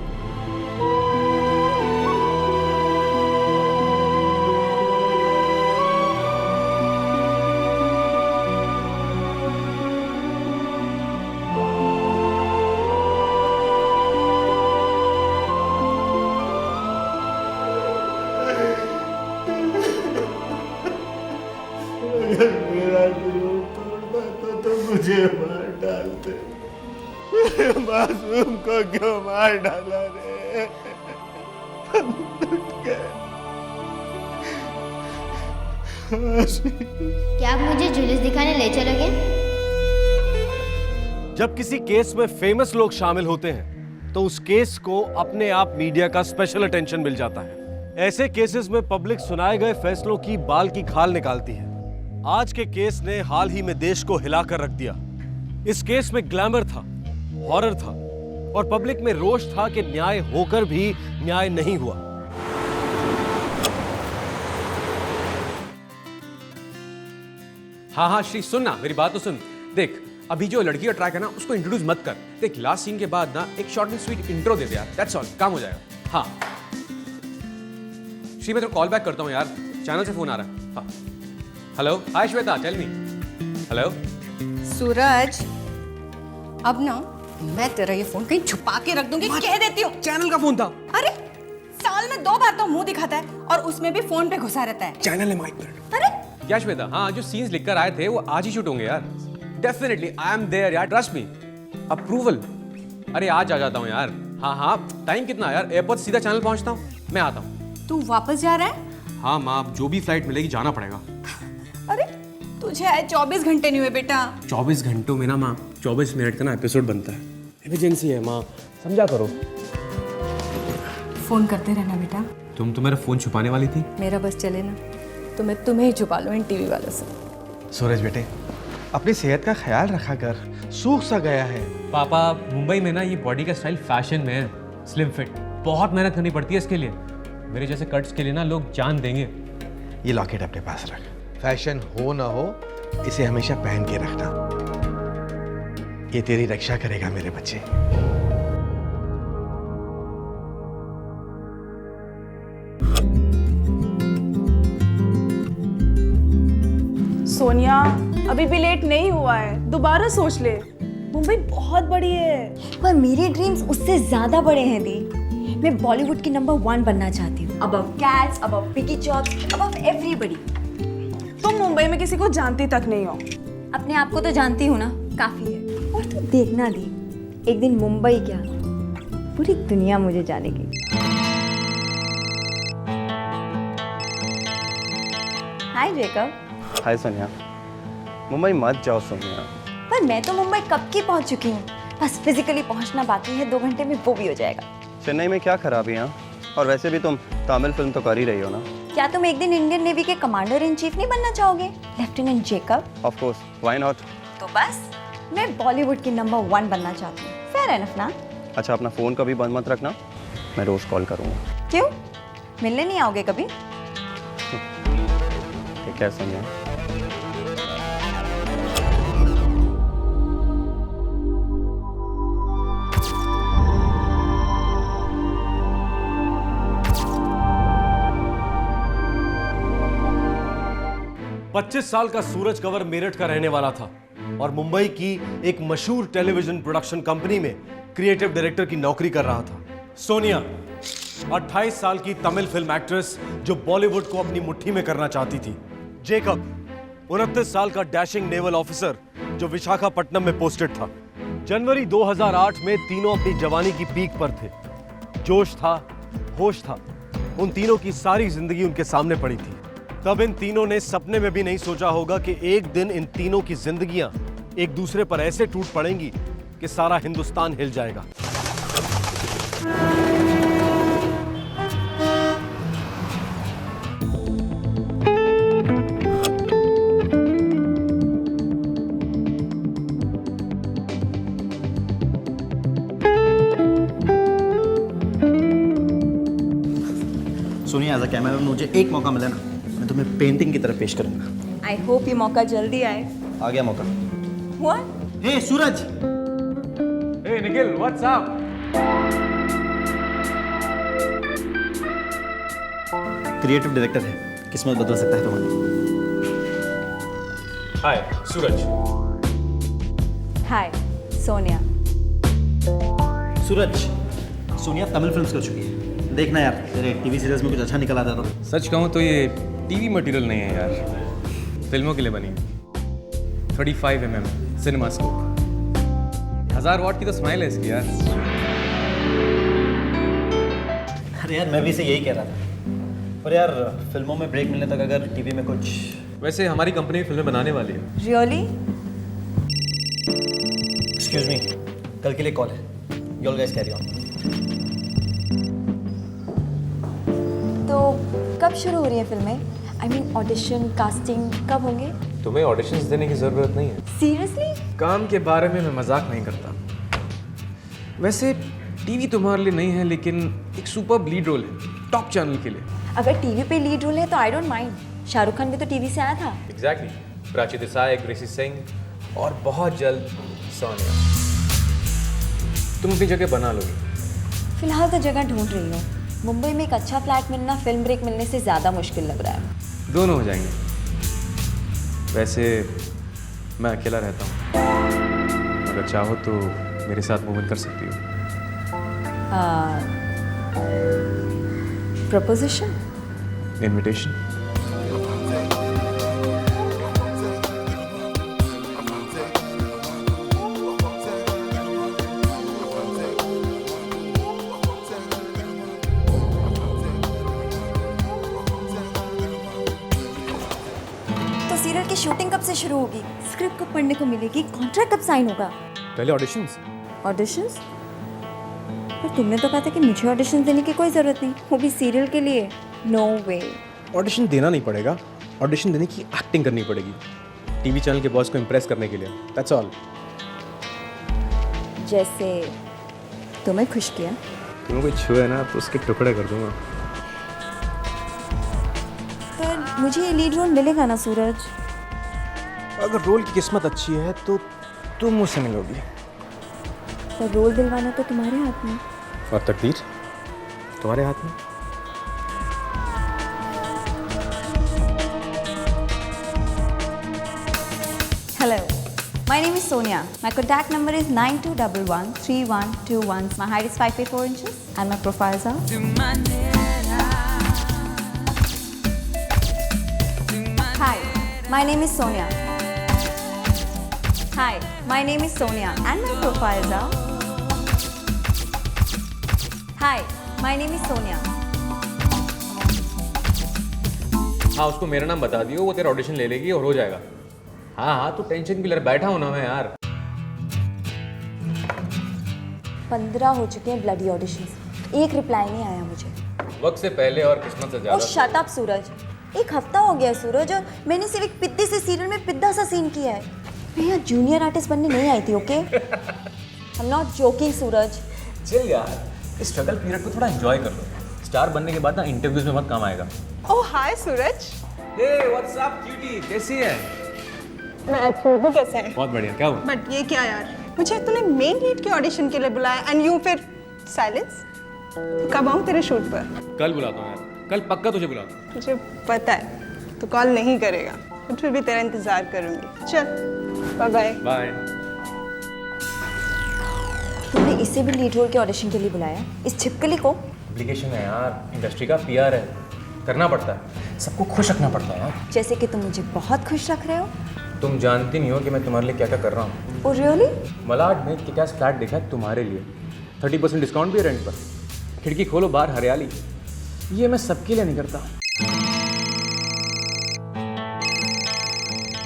मेरा जुनून तोड़ना था तो मुझे मार डालते। मासूम को क्यों मार डाला रे? क्या आप मुझे जुलूस दिखाने ले चलोगे? जब किसी केस में फेमस लोग शामिल होते हैं तो उस केस को अपने आप मीडिया का स्पेशल अटेंशन मिल जाता है। ऐसे केसेस में पब्लिक सुनाए गए फैसलों की बाल की खाल निकालती है। आज के केस ने हाल ही में देश को हिलाकर रख दिया। इस केस में ग्लैमर था, हॉरर था और पब्लिक में रोष था कि न्याय होकर भी न्याय नहीं हुआ। हाँ हाँ श्री, सुन ना, मेरी बात तो सुन। देख, अभी जो लड़की का ट्रैक है ना, उसको इंट्रोड्यूस मत कर। देख, लास्ट सीन के बाद ना एक शॉर्ट एंड स्वीट इंट्रो दे दे यार, दैट्स ऑल, काम हो जाएगा। हाँ एक्चुअली मैं तो कॉल बैक करता हूँ यार, चैनल से फोन आ रहा है। हाँ हेलो, हाय श्वेता, टेल मी। हेलो सूरज, अब ना मैं तेरा ये फोन कहीं छुपा के रख दूंगी, कह देती हूँ। चैनल का फोन था। अरे साल में 2 बार तो मुंह दिखाता है और उसमें भी फोन पे घुसा रहता है। चैनल है माइक। अरे क्या श्वेता, हाँ जो सीन्स लिखकर आए थे वो आज ही शूट होंगे यार। डेफिनेटली आई एम देयर यार, ट्रस्ट मी। अप्रूवल, अरे आज आ जाता हूँ यार। हाँ हाँ, टाइम कितना यार, एयरपोर्ट सीधा चैनल पहुँचता हूँ, मैं आता हूँ। तू वापस जा रहा है? हाँ माँ, जो भी फ्लाइट मिलेगी जाना पड़ेगा। अरे तुझे आए 24 घंटे नहीं हुए बेटा। 24 घंटों में ना माँ 24 मिनट का ना एपिसोड बनता है। इमरजेंसी है माँ, समझा करो। फोन करते रहना बेटा। तुम तो मेरा फोन छुपाने वाली थी। मेरा बस चले ना तो मैं तुम्हें ही छुपा लूँ इन टीवी वालों से। सूरज बेटे, अपनी सेहत का ख्याल रखा कर, सूख सा गया है। पापा, मुंबई में ना ये बॉडी का स्टाइल फैशन में है, स्लिम फिट। बहुत मेहनत करनी पड़ती है इसके लिए। मेरे जैसे कट्स के लिए ना लोग जान देंगे। ये लॉकेट अपने पास रख, फैशन हो ना हो इसे हमेशा पहन के रखना, ये तेरी रक्षा करेगा मेरे बच्चे। सोनिया, अभी भी लेट नहीं हुआ है, दोबारा सोच ले। मुंबई बहुत बड़ी है। पर मेरे ड्रीम्स उससे ज्यादा बड़े हैं दी। मैं बॉलीवुड की नंबर 1 बनना चाहती हूँ, above cats, above Vicky chops, above everybody. तुम मुंबई में किसी को जानती तक नहीं हो। अपने आप को तो जानती हूँ ना, काफी है। और तू देखना दी, एक दिन मुंबई क्या पूरी दुनिया मुझे जानेगी। हाय जेकब। हाय सोनिया, मुंबई मत जाओ सोनिया। पर मैं तो मुंबई कब की पहुंच चुकी हूँ, बस फिजिकली पहुंचना बाकी है। 2 घंटे में वो भी हो जाएगा। चेन्नई में क्या खराबी है? और वैसे भी तुम तमिल फिल्म तो कर ही रही हो ना। क्या तुम एक दिन इंडियन नेवी के कमांडर इन चीफ नहीं बनना चाहोगे, lieutenant Jacob? Of course, why not. तो बस मैं बॉलीवुड की नंबर 1 बनना चाहती हूँ। फेयर एनफ ना? अच्छा, अपना फोन कभी बंद मत रखना, मैं रोज कॉल करूँगा। क्यों, मिलने नहीं आओगे कभी? ठीक है सोनिया। पच्चीस साल का सूरज कंवर मेरठ का रहने वाला था और मुंबई की एक मशहूर टेलीविजन प्रोडक्शन कंपनी में क्रिएटिव डायरेक्टर की नौकरी कर रहा था। सोनिया 28 साल की तमिल फिल्म एक्ट्रेस जो बॉलीवुड को अपनी मुट्ठी में करना चाहती थी। जेकब 29 साल का डैशिंग नेवल ऑफिसर जो विशाखापट्टनम में पोस्टेड था। जनवरी 2008 में तीनों अपनी जवानी की पीक पर थे। जोश था, होश था, उन तीनों की सारी जिंदगी उनके सामने पड़ी थी। तब इन तीनों ने सपने में भी नहीं सोचा होगा कि एक दिन इन तीनों की जिंदगियां एक दूसरे पर ऐसे टूट पड़ेंगी कि सारा हिंदुस्तान हिल जाएगा। सोनिया, एज अ कैमरामैन मुझे एक मौका मिला ना, मैं तुम्हें पेंटिंग की तरफ पेश करूंगा। आई होप ये मौका जल्दी आए। आ गया मौका। हुआ? Hey Suraj. Hey Nikhil, what's up? Creative director है, किस्मत बदल सकता है तुम्हारी। Hi Suraj. Hi Sonia. Suraj, Sonia Tamil films कर चुकी है, देखना यार तेरे टीवी सीरीज में कुछ अच्छा निकल आता तो। सच कहूँ तो ये टीवी मटेरियल नहीं है यार, फिल्मों के लिए बनी। 35 mm सिनेमा स्कोप, 1000 वॉट की तो स्माइल है इसकी यार। अरे यार मैं भी इसे यही कह रहा था, पर यार फिल्मों में ब्रेक मिलने तक अगर टीवी में कुछ। वैसे हमारी कंपनी फिल्में बनाने वाली है। रियली? एक्सक्यूज मी, कल के लिए कॉल है, you all guys carry on. तो कब शुरू हो रही है फिल्में? आई मीन ऑडिशन, कास्टिंग कब होंगे? तुम्हें ऑडिशंस देने की जरूरत नहीं है। सीरियसली? काम के बारे में मैं मजाक नहीं करता। वैसे टीवी तुम्हारे लिए नहीं है, लेकिन एक सुपर लीड रोल है टॉप चैनल के लिए। अगर टीवी पे लीड रोल है तो I don't mind. Shahrukh Khan भी तो टीवी से आया था। एग्जैक्टली। प्राची देसाई, ग्रेसी सिंह और बहुत जल्द सोनिया। तुम अपनी जगह बना लोगी। फिलहाल तो जगह ढूंढ रही हो। मुंबई में एक अच्छा फ्लैट मिलना फिल्म ब्रेक मिलने से ज़्यादा मुश्किल लग रहा है। दोनों हो जाएंगे। वैसे मैं अकेला रहता हूँ, अगर चाहो तो मेरे साथ मूव इन कर सकती हो। Preposition, invitation. तो सीरियल की शूटिंग कब से शुरू होगी? स्क्रिप्ट कब पढ़ने को मिलेगी? कॉन्ट्रैक्ट कब साइन होगा? पहले ऑडिशंस। ऑडिशंस? पर तुमने तो कहा था कि मुझे ऑडिशन देने की कोई ज़रूरत नहीं, वो भी सीरियल के लिए। नो वे। ऑडिशन देना नहीं पड़ेगा, ऑडिशन देने की एक्टिंग करनी पड़ेगी, टीवी चैनल के बॉस को इम्प्रेस करने के लिए। That's all. जैसे तुम्हें खुश किया। तुम्हें कोई छुए ना तो उसके टुकड़े कर दूंगा। पर मुझे ये लीड रोल मिलेगा ना सूरज? अगर रोल की किस्मत अच्छी है तो तुम मुझसे मिलोगी। पर रोल दिलवाना तो तुम्हारे हाथ में। और तकदीर तुम्हारे हाथ में। Hello, my name is Sonia. My contact number is 92113121. My height is 5 feet 4 inches and my profiles are. Hi, my name is Sonia. Hi, my name is Sonia and my profiles are. Hi, my name is Sonia. हाँ, उसको मेरा नाम बता दियो, वो तेरा audition ले लेगी और हो जाएगा। हाँ हाँ, तू टेंशन क्यों ले, बैठा हूँ ना मैं यार। 15 हो चुके हैं ब्लडी ऑडिशंस, एक रिप्लाई नहीं आया मुझे। वक्त से पहले और किस्मत से ज्यादा। और शट अप सूरज, एक हफ्ता हो गया सूरज और मैंने सिर्फ एक पिद्दे से सीरियल में पिद्दा सा सीन किया है। मैं यहाँ जूनियर आर्टिस्ट बनने नहीं आई थी, okay? I am not joking Suraj. चल यार, इस स्ट्रगल पीरियड को थोड़ा एंजॉय कर लो। स्टार बनने के बाद ना इंटरव्यूज में मत काम आएगा। ओह हाय सूरज। हे व्हाट्स अप क्यूटी, कैसी है? मैं अच्छी हूँ, कैसे है? बहुत बढ़िया। क्या हुआ? बट ये क्या यार, मुझे तूने मेन लीड के ऑडिशन के लिए बुलाया एंड यू फिर साइलेंस। कब आऊँ तेरे शूट पर? कल बुलाता हूँ यार, कल पक्का तुझे बुलाता हूँ। मुझे पता है तू कॉल नहीं करेगा, बट फिर भी तेरा इंतजार करूंगी। चल बाय बाय। बाय। तुमने इसे भी लीड रोल के ऑडिशन के लिए बुलाया, इस छिपकली को? एप्लीकेशन है यार, इंडस्ट्री का पीआर है, करना पड़ता है, सबको खुश रखना पड़ता है यार। जैसे कि तुम मुझे बहुत खुश रख रहे हो। तुम जानती नहीं हो कि मैं तुम्हारे लिए क्या क्या कर रहा हूँ। Oh really? मलाड में क्या फ्लैट देखा है तुम्हारे लिए, 30% डिस्काउंट भी है रेंट पर, खिड़की खोलो बाहर हरियाली। ये मैं सबके लिए नहीं करता।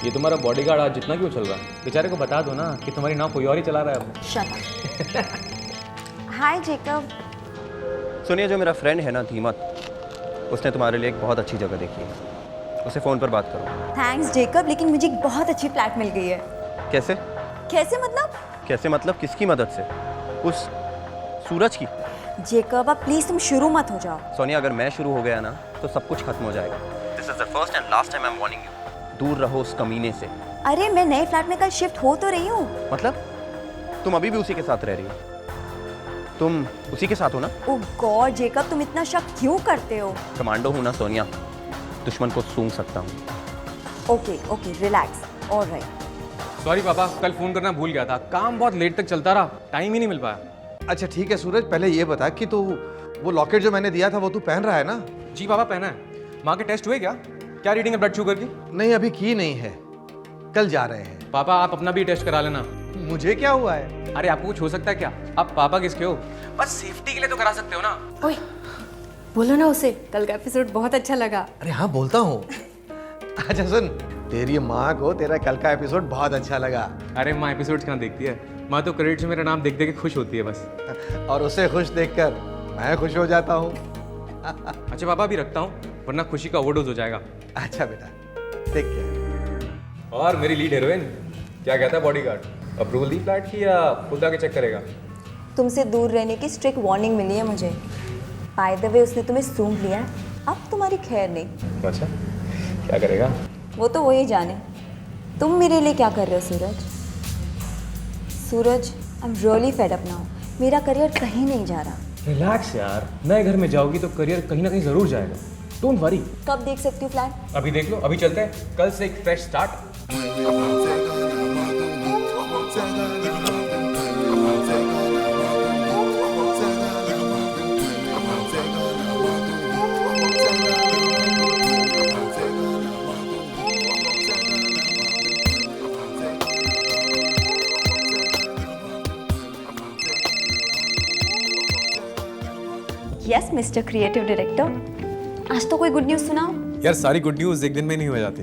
ये तुम्हारा बॉडीगार्ड आज जितना क्यों चल रहा है, बेचारे को बता दो ना कि तुम्हारी नाव कोई और ही चला रहा है अब। Shut up. Hi Jacob. सुनिए, जो मेरा फ्रेंड है ना धीमत, उसने तुम्हारे लिए एक बहुत अच्छी जगह देखी है, उसे फ़ोन पर बात करो। थैंक्स जेकब, लेकिन मुझे एक बहुत अच्छी फ्लैट मिल गई है। कैसे? कैसे मतलब? कैसे मतलब किसकी मदद से? उस सूरज की। जेकब अब प्लीज तुम शुरू मत हो जाओ। सोनिया, अगर मैं शुरू हो गया ना तो सब कुछ खत्म हो जाएगा। This is the first and last time I am warning you. दूर रहो उस कमीने से। अरे मैं नए फ्लैट में कल शिफ्ट हो तो रही हूँ। मतलब तुम अभी भी उसी के साथ रह रही हो? तुम उसी के साथ हो ना? ओह गॉड जेकब, तुम इतना शक क्यों करते हो? कमांडो हूँ ना सोनिया, दुश्मन को सूंघ सकता हूँ। Okay okay relax, alright. Sorry पापा, कल फोन करना भूल गया था, काम बहुत लेट तक चलता रहा, टाइम ही नहीं मिल पाया। अच्छा ठीक है सूरज, पहले ये बता कि तो वो लॉकेट जो मैंने दिया था वो तू पहन रहा है ना? जी पापा पहना है। माँ के टेस्ट हुए क्या? क्या रीडिंग है ब्लड शुगर की? नहीं अभी की नहीं है, कल जा रहे हैं। पापा आप अपना भी टेस्ट करा लेना। मुझे क्या हुआ है? अरे आपको कुछ हो सकता है क्या? आप पापा किसके हो? बस सेफ्टी के लिए तो करा सकते हो ना। ओए बोलो ना उसे, कल का एपिसोड बहुत अच्छा लगा। अरे हाँ बोलता हूँ। अच्छा सुन, तेरी माँ को तेरा कल का एपिसोड बहुत अच्छा लगा। अरे माँ एपिसोड्स कहाँ देखती है, माँ तो क्रेडिट्स में मेरा नाम देख देख के खुश होती है बस। और उसे खुश देखकर मैं खुश हो जाता हूँ। अच्छा पापा अभी रखता हूँ, वरना खुशी का ओवरडोज हो जाएगा। अच्छा बेटा, टेक केयर। और मेरी लीड हीरोइन क्या कहता है बॉडीगार्ड, अप्रूवल दी फ्लैट की या खुद आके चेक करेगा? तुमसे दूर रहने की स्ट्रिक्ट वार्निंग मिली है मुझे। बाय द वे उसने तुम्हें सूंघ लिया है, अब तुम्हारी खैर नहीं। अच्छा क्या करेगा? वो तो वही जाने। तुम मेरे लिए क्या कर रहे हो Suraj? Suraj I am really fed up now, मेरा करियर कहीं नहीं जा रहा। रिलैक्स यार, नए घर में जाओगी तो करियर कहीं ना कहीं जरूर जाएगा। Don't worry. कब देख सकती हूँ फ्लैट? अभी देख लो, अभी चलते हैं, कल से एक fresh start. Yes mister creative director, आज तो कोई गुड न्यूज़ सुनाओ। यार सारी गुड न्यूज एक दिन में नहीं हो जाती।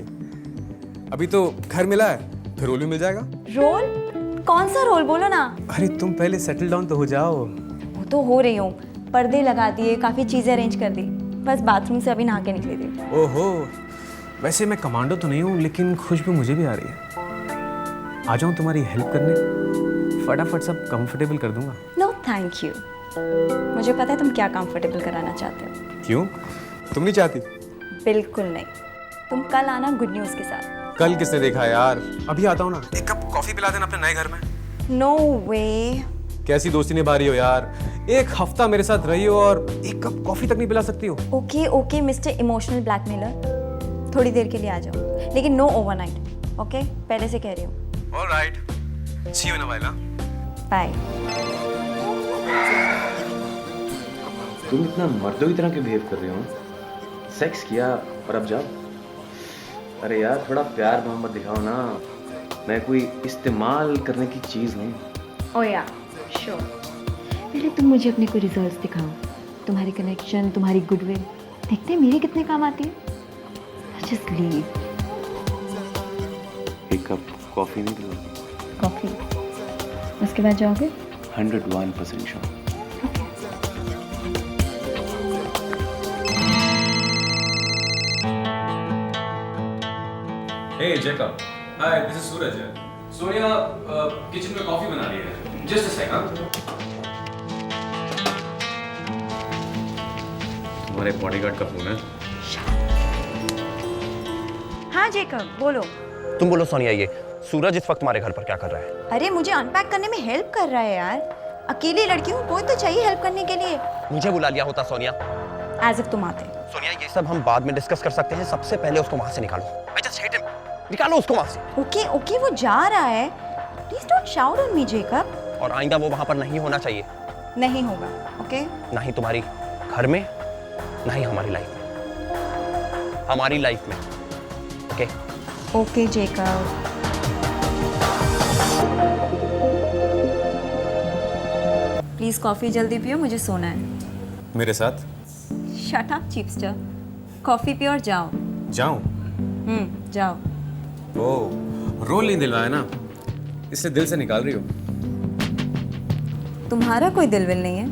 अभी तो घर मिला है, फिर रोल भी मिल जाएगा। रोल? कौन सा रोल, बोलो ना। अरे तुम पहले सेटल डाउन तो हो जाओ। वो तो हो रही हूँ, पर्दे लगा दिए, काफ़ी चीज़ें अरेंज कर दी, बस बाथरूम से अभी नहा के निकली थी। ओहो, वैसे मैं कमांडो तो नहीं हूँ, लेकिन खुशबू मुझे भी आ रही है। आ जाऊँ तुम्हारी हेल्प करने, फटाफट सब कंफर्टेबल कर दूंगा। नो थैंक यू, मुझे पता है तुम क्या कंफर्टेबल कराना चाहते हो। क्यों, तुम नहीं चाहती? बिल्कुल नहीं, तुम कल आना गुड न्यूज़ के साथ। कल किसने देखा यार, अभी आता हूँ ना। एक कप कॉफी पिला देना अपने नए घर में। नो वे। कैसी दोस्ती निभा रही हो यार, एक हफ्ता मेरे साथ रही हो और एक कप कॉफी तक नहीं पिला सकती हो। Okay okay mister emotional blackmailer, थोड़ी देर के लिए आ जाओ, लेकिन नो ओवरनाइट। ओके, पहले से कह रही हूँ। Alright, see you in a while. Bye. तुम इतना मर्दों की तरह क्यों बिहेव कर रहे हो? सेक्स किया और अब जाओ। अरे यार थोड़ा प्यार मोहब्बत दिखाओ ना, मैं कोई इस्तेमाल करने की चीज़ नहीं। ओ या श्योर, पहले तुम मुझे अपने कोई रिजल्ट्स दिखाओ, तुम्हारी कनेक्शन, तुम्हारी गुडविल, देखते हैं मेरे कितने काम आती है। Just leave. एक कप कॉफ़ी नहीं पिलाओगी? कॉफी, उसके बाद जाओगे? 101% sure. Hey Jacob, hi, this is Suraj. Sonia kitchen में कॉफी बना रही है। Just a second. तुम्हारे बॉडीगार्ड का फोन है। हाँ जेकब, बोलो। तुम बोलो सोनिया, ये सूरज इस वक्त तुम्हारे घर पर क्या कर रहा है? अरे मुझे अनपैक करने में हेल्प कर रहा है यार, अकेली लड़की हूँ, कोई तो चाहिए हेल्प करने के लिए। मुझे बुला लिया होता सोनिया। एज इफ तुम आते। सोनिया ये सब हम बाद में डिस्कस कर सकते हैं, सबसे पहले उसको वहां से निकालो। I just hate him. निकालो उसको वहां से। ओके ओके, वो जा रहा है, please don't shout on me Jacob. और आइंदा वो वहां पर नहीं होना चाहिए। नहीं होगा, ओके? ना ही तुम्हारी घर में, ना ही हमारी लाइफ में। हमारी लाइफ में, okay? Okay Jacob. Please coffee जल्दी पियो, मुझे सोना है। मेरे साथ? शट अप चीपस्टर, कॉफी पियो और जाओ। जाऊं? जाओ। ओह, रोल नहीं दिलवाया ना, इससे दिल से निकाल रही हो। तुम्हारा कोई दिल विल नहीं है,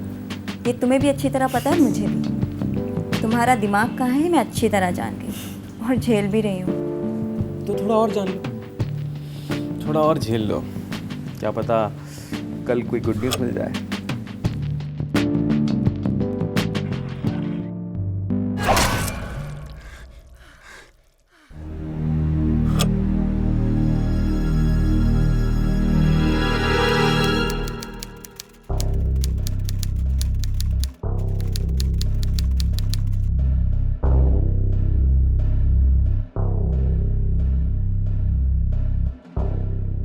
ये तुम्हें भी अच्छी तरह पता है, मुझे भी। तुम्हारा दिमाग कहाँ है मैं अच्छी तरह जान गई, और झेल भी रही हूँ। तो थोड़ा और जान लो, थोड़ा और झेल लो, क्या पता कल कोई गुड न्यूज़ मिल जाए।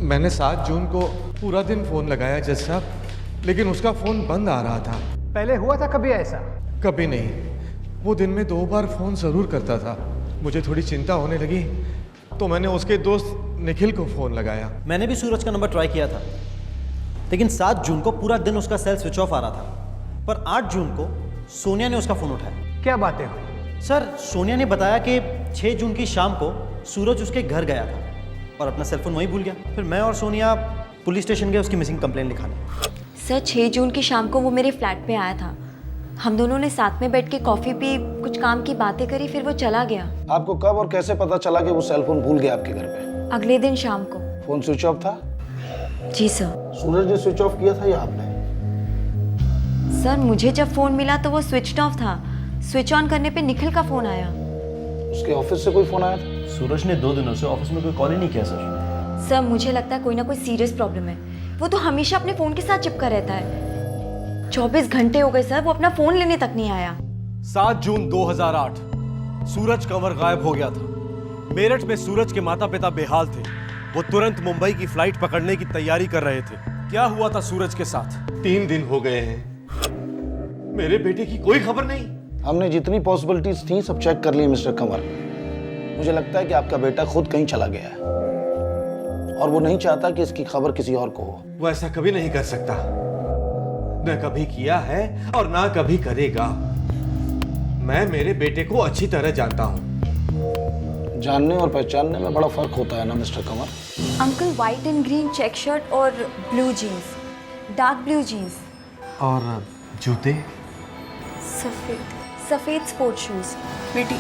मैंने 7 जून को पूरा दिन फ़ोन लगाया जज साहब, लेकिन उसका फ़ोन बंद आ रहा था। पहले हुआ था कभी ऐसा? कभी नहीं, वो दिन में 2 बार फ़ोन ज़रूर करता था। मुझे थोड़ी चिंता होने लगी तो मैंने उसके दोस्त निखिल को फ़ोन लगाया। मैंने भी सूरज का नंबर ट्राई किया था, लेकिन 7 जून को पूरा दिन उसका सेल स्विच ऑफ आ रहा था, पर 8 जून को सोनिया ने उसका फ़ोन उठाया। क्या बातें हुई? सर, सोनिया ने बताया कि 6 जून की शाम को सूरज उसके घर गया था और अपना सेलफोन वहीं भूल गया। फिर मैं और सोनिया पुलिस स्टेशन गए उसकी मिसिंग कंप्लेंट लिखाने। सर 6 जून की शाम को वो मेरे फ्लैट पे आया था, हम दोनों ने साथ में बैठ के कॉफ़ी पी, कुछ काम की बातें करी, फिर वो चला गया। आपको कब और कैसे पता चला कि वो सेलफोन भूल गया आपके घर पे? अगले दिन शाम को। फोन स्विच ऑफ था? जी सर। सूरज ने स्विच ऑफ किया था या आपने? सर मुझे जब फ़ोन मिला तो वो स्विच ऑफ था, स्विच ऑन करने पे निखिल का फ़ोन आया। उसके ऑफिस से कोई फ़ोन आया था? सूरज ने 2 दिनों से ऑफिस में कोई कॉल ही नहीं किया सर। सर मुझे लगता है कोई ना कोई सीरियस प्रॉब्लम है, वो तो हमेशा अपने फ़ोन के साथ चिपका रहता है। 24 घंटे हो गए सर, वो अपना फोन लेने तक नहीं आया। 7 जून 2008 सूरज कंवर गायब हो गया था। मेरठ में सूरज के माता पिता बेहाल थे। वो तुरंत मुंबई की फ्लाइट पकड़ने की तैयारी कर रहे थे। क्या हुआ था सूरज के साथ? 3 दिन हो गए हैं, मेरे बेटे की कोई खबर नहीं। हमने जितनी पॉसिबिलिटीज थी सब चेक कर ली मिस्टर कंवर। मुझे लगता है कि आपका बेटा खुद कहीं चला गया है और वो नहीं चाहता कि इसकी खबर किसी और को हो। वो ऐसा कभी नहीं कर सकता, न कभी किया है और ना कभी करेगा। मैं मेरे बेटे को अच्छी तरह जानता हूँ। जानने और पहचानने में बड़ा फर्क होता है ना mister Kanwar. Uncle, white and green check shirt और blue jeans, dark blue jeans और जूते सफेद स्पोर्ट शूज। बेटी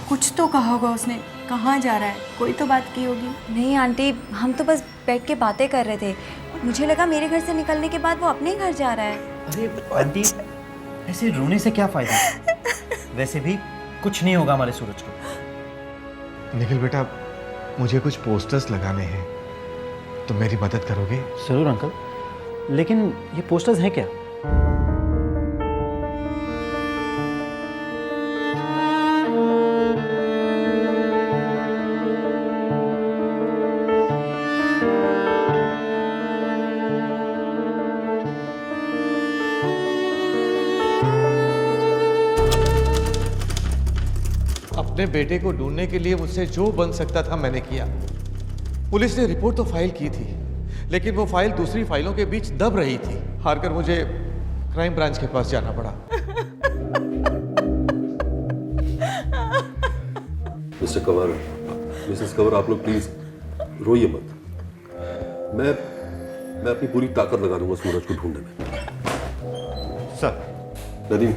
कुछ तो कहा होगा उसने, कहाँ जा रहा है, कोई तो बात की होगी। नहीं आंटी, हम तो बस बैठ के बातें कर रहे थे। मुझे लगा मेरे घर से निकलने के बाद वो अपने घर जा रहा है। अरे आंटी, ऐसे रोने से क्या फायदा? वैसे भी कुछ नहीं होगा हमारे सूरज को। निखिल बेटा, मुझे कुछ पोस्टर्स लगाने हैं, तुम मेरी मदद करोगे? जरूर अंकल, लेकिन ये पोस्टर्स हैं क्या? अपने बेटे को ढूंढने के लिए मुझसे जो बन सकता था मैंने किया। पुलिस ने रिपोर्ट तो फाइल की थी, लेकिन वो फाइल दूसरी फाइलों के बीच दब रही थी। हारकर मुझे क्राइम ब्रांच के पास जाना पड़ा। मिस्टर कंवर, मिसेस कंवर, आप लोग प्लीज रोइए मत। मैं अपनी पूरी ताकत लगा दूंगा सूरज को ढूंढने में। Sir. Nadeem,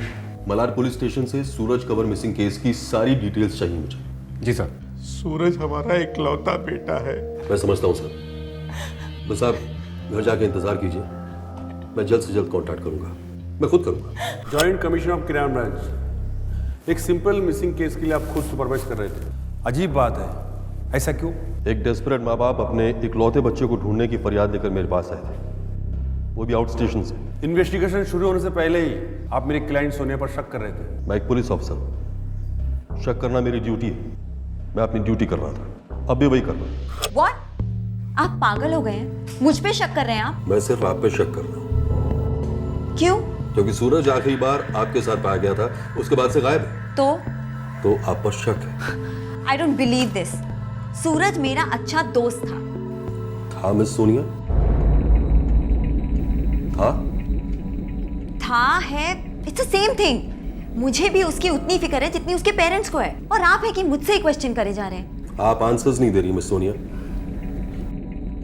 Malar police station से सूरज कंवर मिसिंग केस की सारी डिटेल्स चाहिए मुझे। जी सर। सूरज हमारा इकलौता बेटा है। मैं समझता हूँ सर, बस आप घर जाके इंतजार कीजिए, मैं जल्द से जल्द कांटेक्ट करूंगा। मैं खुद करूंगा। Joint commissioner of crime branch, एक सिंपल मिसिंग केस के लिए आप खुद सुपरवाइज कर रहे थे। अजीब बात है, ऐसा क्यों? एक डेस्परेट माँ बाप अपने इकलौते बच्चे को ढूंढने की फरियाद लेकर मेरे पास आए थे, वो भी आउट स्टेशन से। इन्वेस्टिगेशन शुरू होने से पहले ही आप मेरे क्लाइंट सोनिया पर शक कर रहे थे। मैं एक पुलिस ऑफिसर हूं, शक करना मेरी ड्यूटी है। मैं अपनी ड्यूटी कर रहा था, अब भी वही कर रहा हूं। What? आप पागल हो गए हैं? मुझ पे शक कर रहे हैं आप? मैं सिर्फ आप पे शक कर रहा हूं। क्यों? क्योंकि सूरज आखिरी बार आपके साथ पाया गया था, उसके बाद से गायब है। तो आप पर शक है। I don't believe this. सूरज मेरा अच्छा दोस्त था। मिस सोनिया? था है, इट्स द सेम थिंग। मुझे भी उसकी उतनी फिक्र है जितनी उसके पेरेंट्स को है, और आप है कि मुझसे ही क्वेश्चन करे जा रहे हैं। आप आंसर्स नहीं दे रही मिस सोनिया।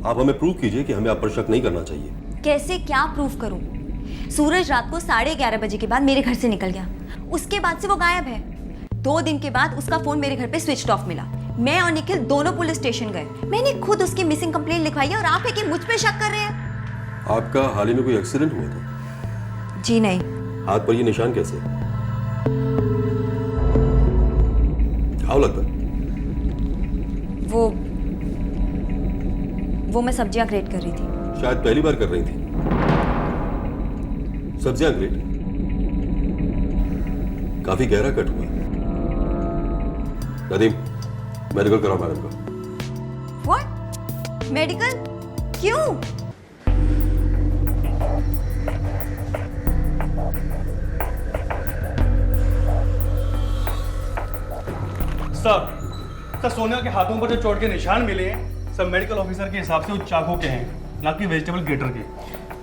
आप हमें प्रूव कीजिए कि हमें आप पर शक नहीं करना चाहिए। कैसे, क्या प्रूफ करूं? सूरज रात को 11:30 बजे के बाद मेरे घर से निकल गया, उसके बाद से वो गायब है। 2 दिन के बाद उसका फोन मेरे घर पे स्विच ऑफ मिला। मैं और निखिल दोनों पुलिस स्टेशन गए, मैंने खुद उसकी मिसिंग कंप्लेंट लिखवाई है, और आप है कि मुझ पे शक कर रहे हैं। आपका हाल ही में कोई एक्सीडेंट हुआ था? जी नहीं। हाथ पर ये निशान कैसे? क्या लगता है? वो मैं सब्जियां ग्रेट कर रही थी। शायद पहली बार कर रही थी। सब्जियां ग्रेट? काफी गहरा कट हुआ। नदीम, मेडिकल कराओ मैडम का। व्हाट? मेडिकल? क्यों? सर, सोनिया के हाथों पर जो चोट के निशान मिले हैं, सब मेडिकल ऑफिसर के हिसाब से वो चाकू के हैं, ना कि वेजिटेबल ग्रेटर के।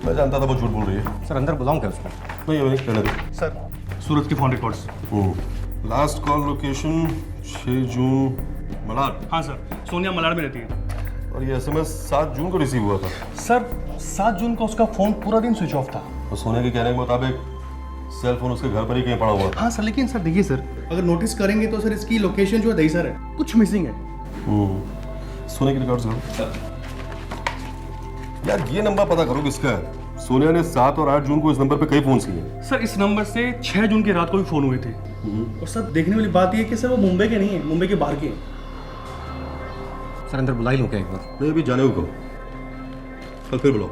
मैं जानता था वो झूठ बोल रही है। सर, अंदर बुलाऊं क्या उसको? नहीं, कहने दो। सर, सूरज के phone records. Last call location 6 जून मलाड। हाँ सर, सोनिया मलाड में रहती है। और ये एसएमएस 7 जून को रिसीव हुआ था। सर, 7 जून को उसका फोन पूरा दिन स्विच ऑफ था। और सोनिया के कहने के मुताबिक सेल फोन उसके घर पर ही कहीं पड़ा हुआ था। हाँ सर, लेकिन सर देखिए सर, अगर नोटिस करेंगे तो सर इसकी लोकेशन जो है दही सर है, कुछ मिसिंग है। सोनिया के रिकॉर्ड्स करो। यार ये नंबर पता करो किसका है। सोनिया ने 7 और 8 जून को इस नंबर पे कई फोन किए। सर, इस नंबर से 6 जून की रात को भी फोन हुए थे। और सर देखने वाली बात यह है कि सर वो मुंबई के नहीं है, मुंबई के बाहर के हैं। सर, अंदर बुला ही लो क्या एक बार? नहीं, अभी जाने को कहो, कल फिर बुलाओ।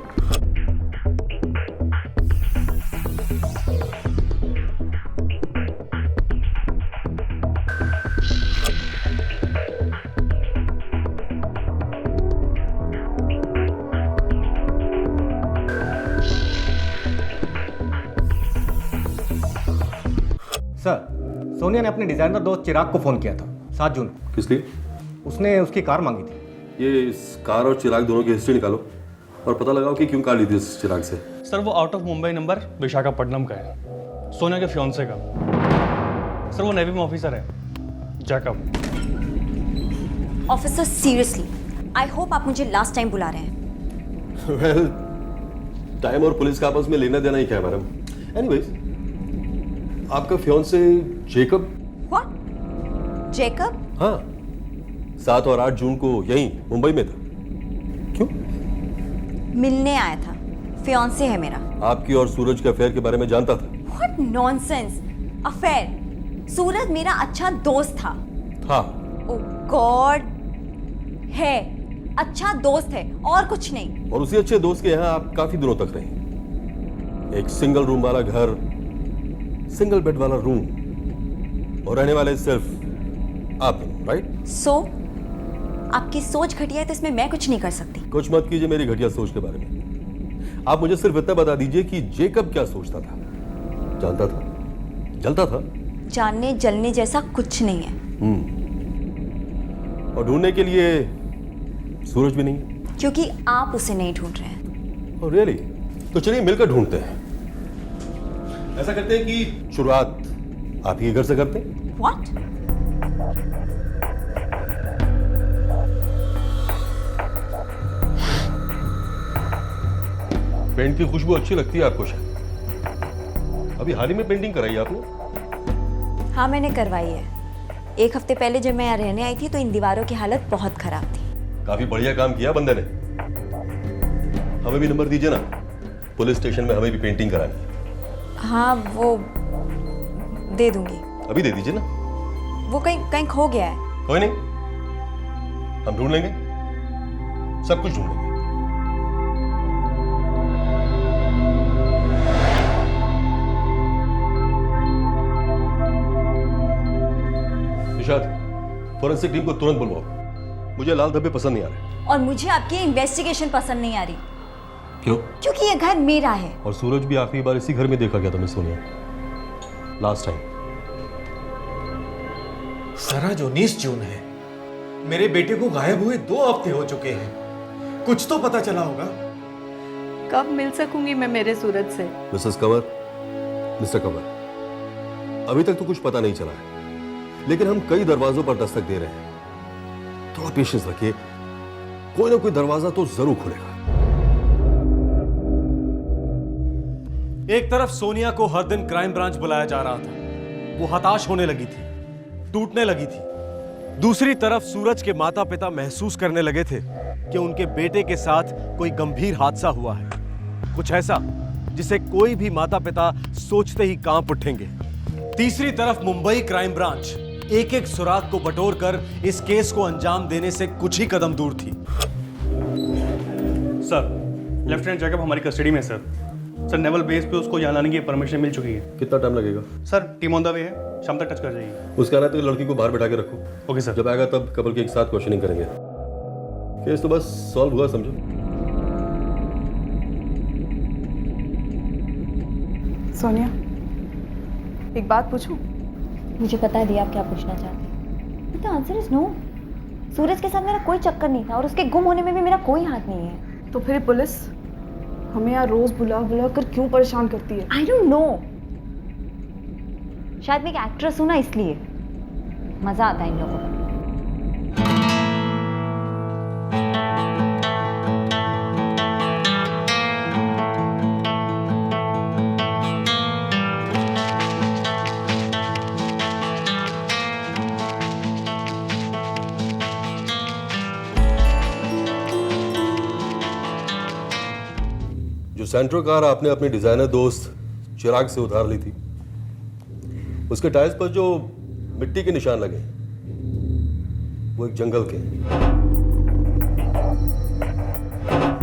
सोनिया ने अपने डिजाइनर दोस्त चिराग को फोन किया था 7 जून को। किस लिए? उसने उसकी कार मांगी थी। ये इस कार और चिराग दोनों की हिस्ट्री निकालो और पता लगाओ कि क्यों कार ली थी इस चिराग से। सर वो out of Mumbai number Visakhapatnam का है, सोनिया के फियांसे का। सर वो नेवी में ऑफिसर है, Jacob. Officer seriously I hope आप मुझे लास्ट टाइम बुला रहे हैं। वेल, टाइम और पुलिस का आपस में लेना देना ही क्या है मैडम। एनीवेज, आपका फियांसे जेकब? व्हाट? जेकब? हाँ, 7 और 8 जून को यहीं मुंबई में था। क्यों? मिलने आया था, फियांसे है मेरा। आपकी और सूरज के अफेयर के बारे में जानता था? What nonsense, affair? सूरज मेरा अच्छा दोस्त था। हाँ। ओह गॉड, है अच्छा दोस्त है और कुछ नहीं। और उसी अच्छे दोस्त के यहाँ आप काफी दिनों तक रहे। एक सिंगल रूम वाला घर, सिंगल बेड वाला रूम, और रहने वाले सिर्फ आप, राइट? सो आपकी सोच घटिया है तो इसमें मैं कुछ नहीं कर सकती। कुछ मत कीजिए मेरी घटिया सोच के बारे में। आप मुझे सिर्फ इतना बता दीजिए कि जेकब क्या सोचता था, जानता था, जलता था? जानने जलने जैसा कुछ नहीं है। और ढूंढने के लिए सूरज भी नहीं है? क्योंकि आप उसे नहीं ढूंढ रहे हैं। Oh, really? तो चलिए मिलकर ढूंढते हैं। ऐसा करते हैं कि शुरुआत आप ही घर से करते हैं। What? पेंट की खुशबू अच्छी लगती है आपको शायद। अभी हाल ही में पेंटिंग कराई आपने? हाँ मैंने करवाई है। 1 हफ्ते पहले जब मैं यहाँ रहने आई थी तो इन दीवारों की हालत बहुत खराब थी। काफी बढ़िया काम किया बंदे ने। हमें भी नंबर दीजिए ना, पुलिस स्टेशन में हमें भी पेंटिंग करानी है। हाँ वो दे दूंगी। अभी दे दीजिए ना। वो कहीं कहीं खो गया है। कोई नहीं, हम ढूंढ लेंगे, सब कुछ ढूंढ लेंगे। निशाद, फॉरेंसिक टीम को तुरंत बुलवाओ। मुझे लाल धब्बे पसंद नहीं आ रहे। और मुझे आपकी इन्वेस्टिगेशन पसंद नहीं आ रही। क्यों? क्योंकि ये घर मेरा है। और सूरज भी आखिरी बार इसी घर में देखा गया था miss Sonia, last time. Sir आज 19 जून है, मेरे बेटे को गायब हुए 2 हफ्ते हो चुके हैं। कुछ तो पता चला होगा। कब मिल सकूंगी मैं मेरे सूरज से? मिसेस कंवर, मिस्टर कंवर, अभी तक तो कुछ पता नहीं चला है, लेकिन हम कई दरवाजों पर दस्तक दे रहे हैं। थोड़ा पेशेंस रखिए, कोई ना कोई दरवाजा तो जरूर खुलेगा। एक तरफ सोनिया को हर दिन क्राइम ब्रांच बुलाया जा रहा था, वो हताश होने लगी थी, टूटने लगी थी। दूसरी तरफ सूरज के माता पिता महसूस करने लगे थे कि उनके बेटे के साथ कोई गंभीर हादसा हुआ है, कुछ ऐसा जिसे कोई भी माता पिता सोचते ही कांप उठेंगे। तीसरी तरफ मुंबई क्राइम ब्रांच एक एक सुराग को बटोरकर इस केस को अंजाम देने से कुछ ही कदम दूर थी। सर, लेफ्टिनेंट जैकब हमारी कस्टडी में है सर। नेवल बेस पे उसको यहाँ लाने की परमिशन मिल चुकी है। कितना टाइम लगेगा? Sir team on the way है, शाम तक टच कर जाएगी। उसका ना तो लड़की को बाहर बैठा के रखो। Okay sir. जब आएगा तब कपल के एक साथ क्वेश्चनिंग करेंगे। केस तो बस सॉल्व हुआ समझो। सोनिया, एक बात पूछूं? मुझे पता है दिया आप क्या पूछना चाहते हैं। The answer is no. Suraj के साथ मेरा कोई चक्कर नहीं था और उसके गुम होने में भी मेरा कोई हाथ नहीं है। तो फिर पुलिस हमें यहाँ रोज बुला बुला कर क्यों परेशान करती है? I don't know. शायद मैं एक एक्ट्रेस हूं ना, इसलिए मजा आता है इन लोगों को। जो सेंट्रो कार आपने अपने डिजाइनर दोस्त चिराग से उधार ली थी, उसके टायर्स पर जो मिट्टी के निशान लगे वो एक जंगल के।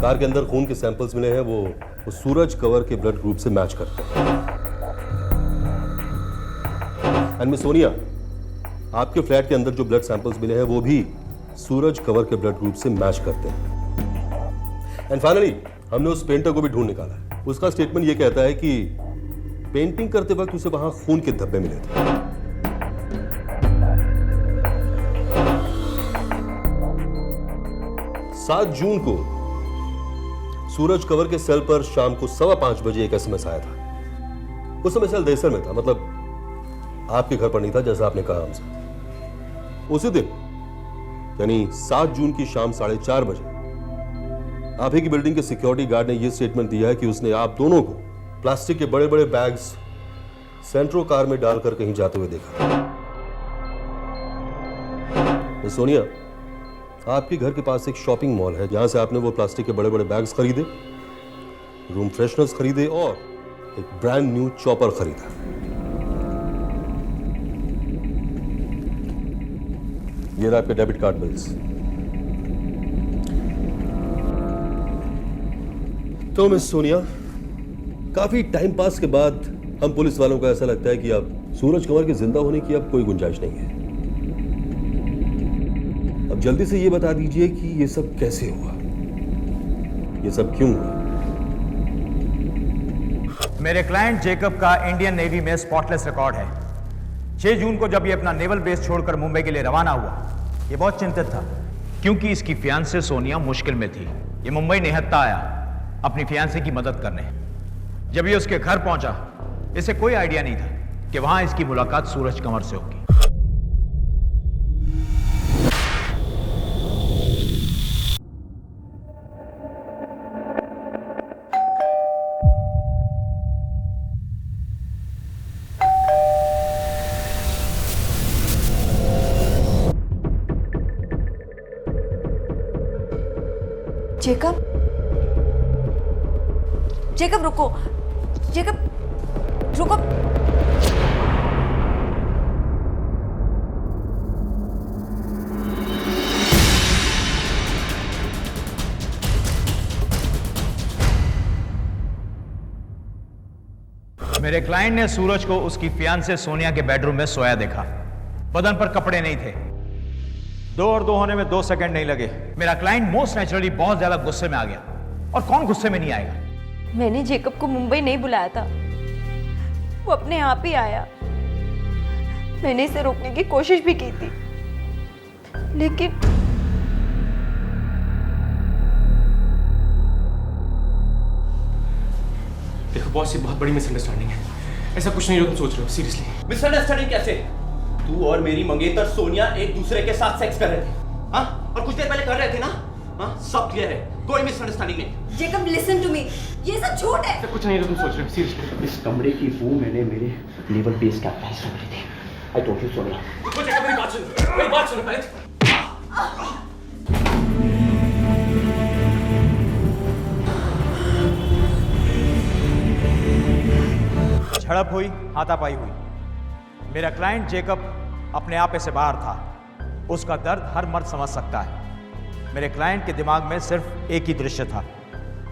कार के अंदर खून के सैंपल्स मिले हैं, वो सूरज कवर के ब्लड ग्रुप से मैच करते हैं। एंड मिस सोनिया, आपके फ्लैट के अंदर जो ब्लड सैंपल्स मिले हैं वो भी सूरज कवर के ब्लड ग्रुप से मैच करते हैं। एंड फाइनली हमने उस पेंटर को भी ढूंढ निकाला है। उसका स्टेटमेंट ये कहता है कि पेंटिंग करते वक्त उसे वहां खून के धब्बे मिले थे। 7 जून को सूरज कंवर के सेल पर शाम को 5:15 बजे एक एसएमएस आया था। उस समय सेल देसर में था, मतलब आपके घर पर नहीं था जैसा आपने कहा हमसे। उसी दिन यानी 7 जून की शाम 4:30 बजे आप ही की बिल्डिंग के सिक्योरिटी गार्ड ने यह स्टेटमेंट दिया है कि उसने आप दोनों को प्लास्टिक के बड़े बड़े बैग्स सेंट्रो कार में डालकर कहीं जाते हुए देखा। मिस सोनिया, आपके घर के पास एक शॉपिंग मॉल है जहां से आपने वो प्लास्टिक के बड़े बड़े बैग्स खरीदे, रूम फ्रेशनर्स खरीदे और एक ब्रांड न्यू चॉपर खरीदा। ये रहा आपके डेबिट कार्ड बिल्स। तो मिस सोनिया, काफी टाइम पास के बाद हम पुलिस वालों को ऐसा लगता है कि अब सूरज कंवर के जिंदा होने की अब कोई गुंजाइश नहीं है। अब जल्दी से ये बता दीजिए कि ये सब कैसे हुआ, ये सब क्यों हुआ? मेरे क्लाइंट जेकब का इंडियन नेवी में स्पॉटलेस रिकॉर्ड है। 6 जून को जब ये अपना नेवल बेस छोड़कर मुंबई के लिए रवाना हुआ, ये बहुत चिंतित था क्योंकि इसकी फियांसे सोनिया मुश्किल में थी। ये मुंबई निहत्था आया अपनी फियांसे की मदद करने। जब ये उसके घर पहुंचा, इसे कोई आइडिया नहीं था कि वहां इसकी मुलाकात सूरज कंवर से होगी। जेकब, जेकब रुको, जेकब रुको। मेरे क्लाइंट ने सूरज को उसकी फियांसे सोनिया के बेडरूम में सोया देखा। बदन पर कपड़े नहीं थे। 2 और 2 होने में 2 सेकंड नहीं लगे। मेरा क्लाइंट मोस्ट नेचुरली बहुत ज्यादा गुस्से में आ गया। और कौन गुस्से में नहीं आएगा? मैंने जेकब को मुंबई नहीं बुलाया था, वो अपने आप ही आया। मैंने इसे रोकने की कोशिश भी की थी, लेकिन देखो बॉस, ये बहुत बड़ी मिसअंडरस्टैंडिंग है। ऐसा कुछ नहीं जो तुम सोच रहे हो, सीरियसली। मिसअंडरस्टैंडिंग कैसे? तू और मेरी मंगेतर सोनिया एक दूसरे के साथ सेक्स कर रहे थे, हाँ? और कुछ देर पहले कर रहे थे ना, हाँ? सब क्लियर है, कोई मिसअंडरस्टैंडिंग नहीं। जेकब लिसन टू मी, ये सब झूठ है। ऐसा कुछ नहीं जो तुम सोच रहे हो, सीरियसली। इस कमरे की वो मैंने मेरे नेवल बेस कैप्टन रखी थी। I told you Sonia. मेरी बात सुनो, मेरी बात सुनो पहले। झड़प हुई, हाथापाई हुई। मेरा क्लाइंट जेकब अपने आप से बाहर था। उसका दर्द हर मर्द समझ सकता है। मेरे क्लाइंट के दिमाग में सिर्फ एक ही दृश्य था,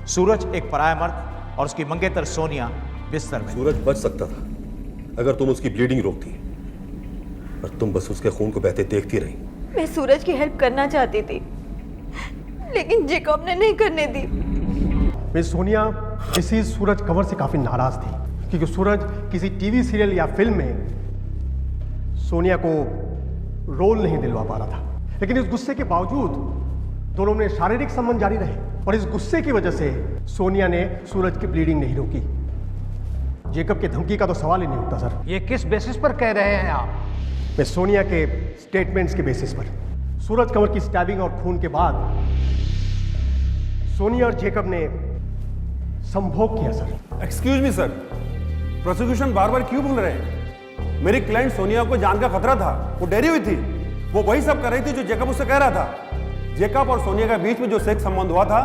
सूरज एक पराया मर्द और उसकी मंगेतर सोनिया बिस्तर में। सूरज बच सकता था अगर तुम उसकी ब्लीडिंग रोकती, और तुम बस उसके खून को बहते देखती रही। मैं सूरज की हेल्प करना चाहती थी, लेकिन जेकब ने नहीं करने दी। मिस सोनिया मिसिस सूरज कंवर से काफ़ी नाराज़ थी क्योंकि सूरज किसी टीवी सीरियल या फिल्म में सोनिया को रोल नहीं दिलवा पा रहा था। लेकिन इस गुस्से के बावजूद दोनों में शारीरिक संबंध जारी रहे और इस गुस्से की वजह से सोनिया ने सूरज की ब्लीडिंग नहीं रोकी। जेकब की धमकी का तो सवाल ही नहीं उठता सर। ये किस बेसिस पर कह रहे हैं आप? मैं सोनिया के स्टेटमेंट्स के बेसिस पर। सूरज कंवर की स्टैबिंग और खून के बाद सोनिया और जेकब ने संभोग किया sir. Excuse me sir, prosecution बार बार क्यों बोल रहे हैं? मेरी क्लाइंट सोनिया को जान का खतरा था, वो डरी हुई थी। वो वही सब कर रही थी जो जेकब उससे कह रहा था। जेकब और सोनिया के बीच में जो सेक्स संबंध हुआ था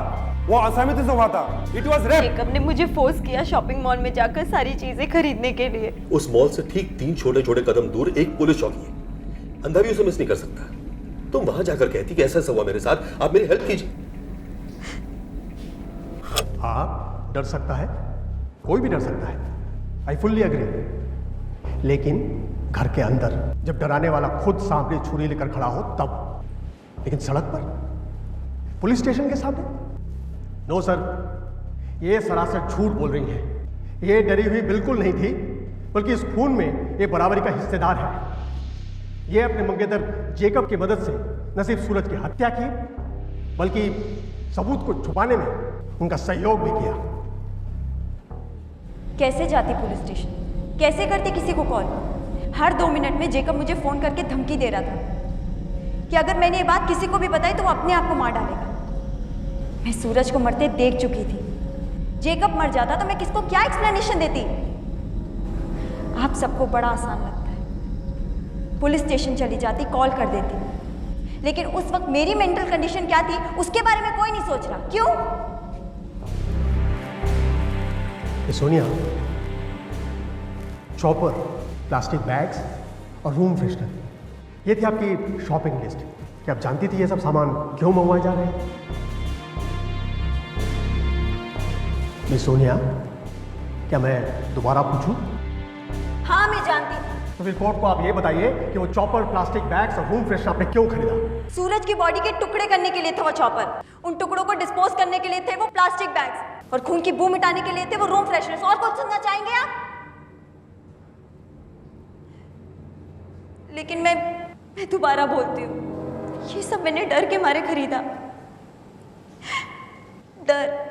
वो असहमति से हुआ था। It was rape. जेकब ने मुझे फोर्स किया शॉपिंग मॉल में जाकर सारी चीजें खरीदने के लिए। उस मॉल से ठीक 3 छोटे छोटे कदम दूर एक पुलिस चौकी है, अंधा भी उसे मिस नहीं कर सकता। तुम वहां जाकर कहती कि ऐसा हुआ मेरे साथ, आप मेरी हेल्प कीजिए। हाँ, डर सकता है, कोई भी डर सकता है। I fully agree. लेकिन घर के अंदर जब डराने वाला खुद सामने छुरी लेकर खड़ा हो तब, लेकिन सड़क पर, पुलिस स्टेशन के सामने? नो सर, ये सरासर झूठ बोल रही है। ये डरी हुई बिल्कुल नहीं थी, बल्कि इस खून में ये बराबरी का हिस्सेदार है। ये अपने मंगेतर जेकब की मदद से न सिर्फ सूरज की हत्या की, बल्कि सबूत को छुपाने में उनका सहयोग भी किया। कैसे जाती पुलिस स्टेशन, कैसे करती किसी को कॉल? हर 2 मिनट में जेकब मुझे फोन करके धमकी दे रहा था कि अगर मैंने ये बात किसी को भी बताई तो वो अपने आप को मार डालेगा। मैं सूरज को मरते देख चुकी थी। जेकब मर जाता तो मैं किसको क्या एक्सप्लेनेशन देती? आप सबको बड़ा आसान लगता है। पुलिस स्टेशन चली जाती, कॉल कर देती, लेकिन उस वक्त मेरी मेंटल कंडीशन क्या थी उसके बारे में कोई नहीं सोच रहा। क्यों? सोनिया, चॉपर, प्लास्टिक बैग्स और रूम फ्रेशनर, ये थी आपकी शॉपिंग लिस्ट। क्या आप जानती थी ये सब सामान क्यों मंगवाए जा रहे हैं? मिस सोनिया, क्या मैं दोबारा पूछूं? हाँ, मैं जानती थी। तो फिर कोर्ट को आप ये बताइए कि वो चॉपर, प्लास्टिक बैग्स और रूम फ्रेशनर आपने क्यों खरीदा? सूरज की बॉडी के टुकड़े करने के लिए था वो चॉपर, उन टुकड़ों को डिस्पोज करने के लिए थे वो प्लास्टिक बैग्स, और खून की बू मिटाने के लिए थे वो रूम फ्रेशनर्स। और कुछ सुनना चाहेंगे आप? लेकिन मैं दोबारा बोलती हूँ, ये सब मैंने डर के मारे खरीदा। डर।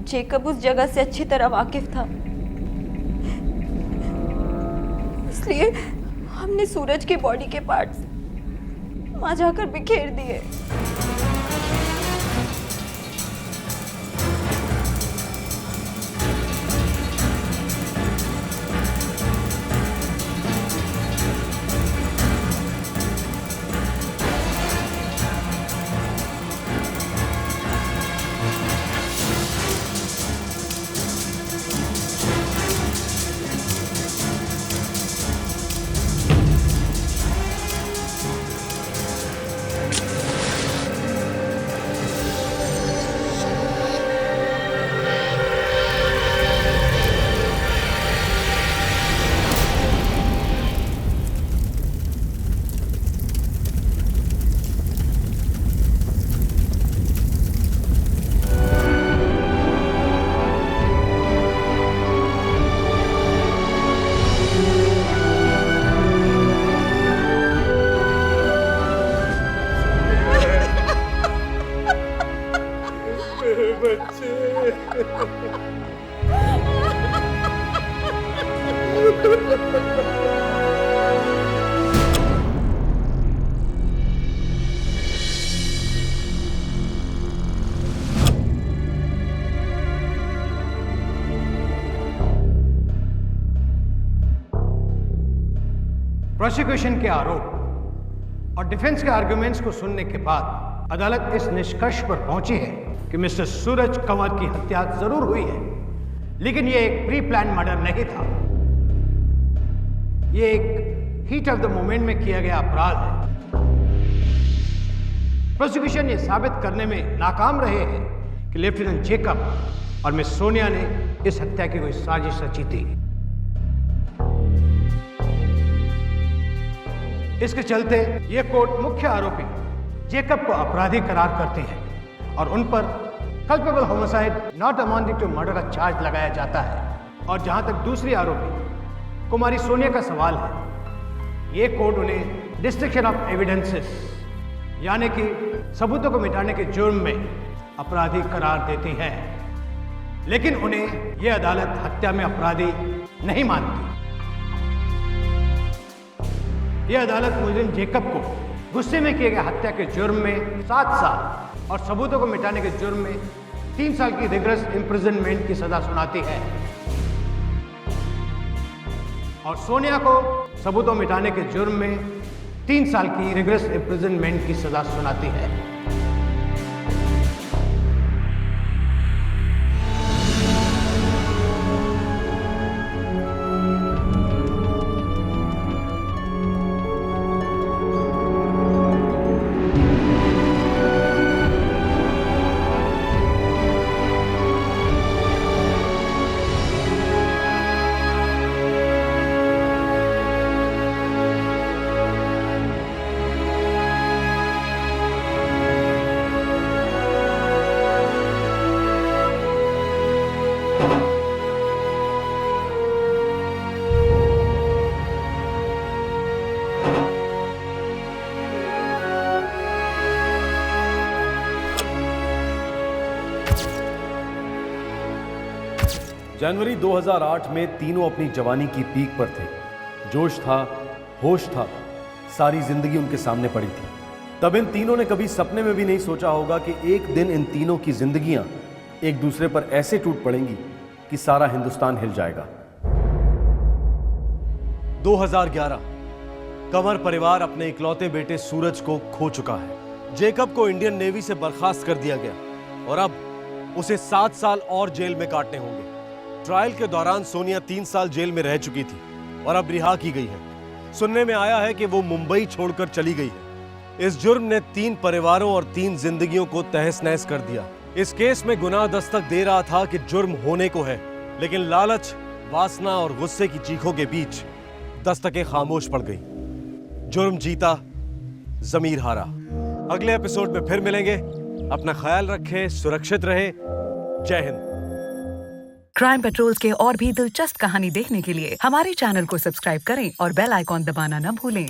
जेकब उस जगह से अच्छी तरह वाकिफ था, इसलिए हमने सूरज की बॉडी के पार्ट्स वहां जाकर बिखेर दिए। प्रोसिक्यूशन के आरोप और डिफेंस के आर्गुमेंट्स को सुनने के बाद अदालत इस निष्कर्ष पर पहुंची है कि मिस्टर सूरज कंवर की हत्या जरूर हुई है, लेकिन यह एक प्री प्लान मर्डर नहीं था। यह एक हीट ऑफ द मोमेंट में किया गया अपराध है। प्रोसिक्यूशन ये साबित करने में नाकाम रहे हैं कि लेफ्टिनेंट जेकब और मिस सोनिया ने इस हत्या की कोई साजिश रची थी। इसके चलते ये कोर्ट मुख्य आरोपी जेकब को अपराधी करार करते हैं और उन पर culpable homicide not amounting to murder का चार्ज लगाया जाता है। और जहां तक दूसरी आरोपी कुमारी सोनिया का सवाल है, ये कोर्ट उन्हें डिस्ट्रक्शन ऑफ एविडेंसेस यानी कि सबूतों को मिटाने के जुर्म में अपराधी करार देती है, लेकिन उन्हें यह अदालत हत्या में अपराधी नहीं मानती। यह अदालत मुलजिम जेकब को गुस्से में किए गए हत्या के जुर्म में 7 साल और सबूतों को मिटाने के जुर्म में 3 साल की रिगरस इम्प्रिजनमेंट की सजा सुनाती है और सोनिया को सबूतों मिटाने के जुर्म में 3 साल की रिगरस इम्प्रिजनमेंट की सजा सुनाती है। जनवरी 2008 में तीनों अपनी जवानी की पीक पर थे। जोश था, होश था, सारी जिंदगी उनके सामने पड़ी थी। तब इन तीनों ने कभी सपने में भी नहीं सोचा होगा कि एक दिन इन तीनों की जिंदगियां एक दूसरे पर ऐसे टूट पड़ेंगी कि सारा हिंदुस्तान हिल जाएगा। 2011 कंवर परिवार अपने इकलौते बेटे सूरज को खो चुका है। जेकब को इंडियन नेवी से बर्खास्त कर दिया गया और अब उसे 7 साल और जेल में काटने होंगे। ट्रायल के दौरान सोनिया 3 साल जेल में रह चुकी थी और अब रिहा की गई है। सुनने में आया है कि वो मुंबई छोड़कर चली गई है। इस जुर्म ने 3 परिवारों और 3 जिंदगियों को तहस नहस कर दिया। इस केस में गुनाह दस्तक दे रहा था कि जुर्म होने को है, लेकिन लालच, वासना और गुस्से की चीखों के बीच दस्तकें खामोश पड़ गई। जुर्म जीता, जमीर हारा। अगले एपिसोड में फिर मिलेंगे। अपना ख्याल रखें, सुरक्षित रहे। जय हिंद। क्राइम पेट्रोल्स के और भी दिलचस्प कहानी देखने के लिए हमारे चैनल को सब्सक्राइब करें और बेल आइकॉन दबाना न भूलें।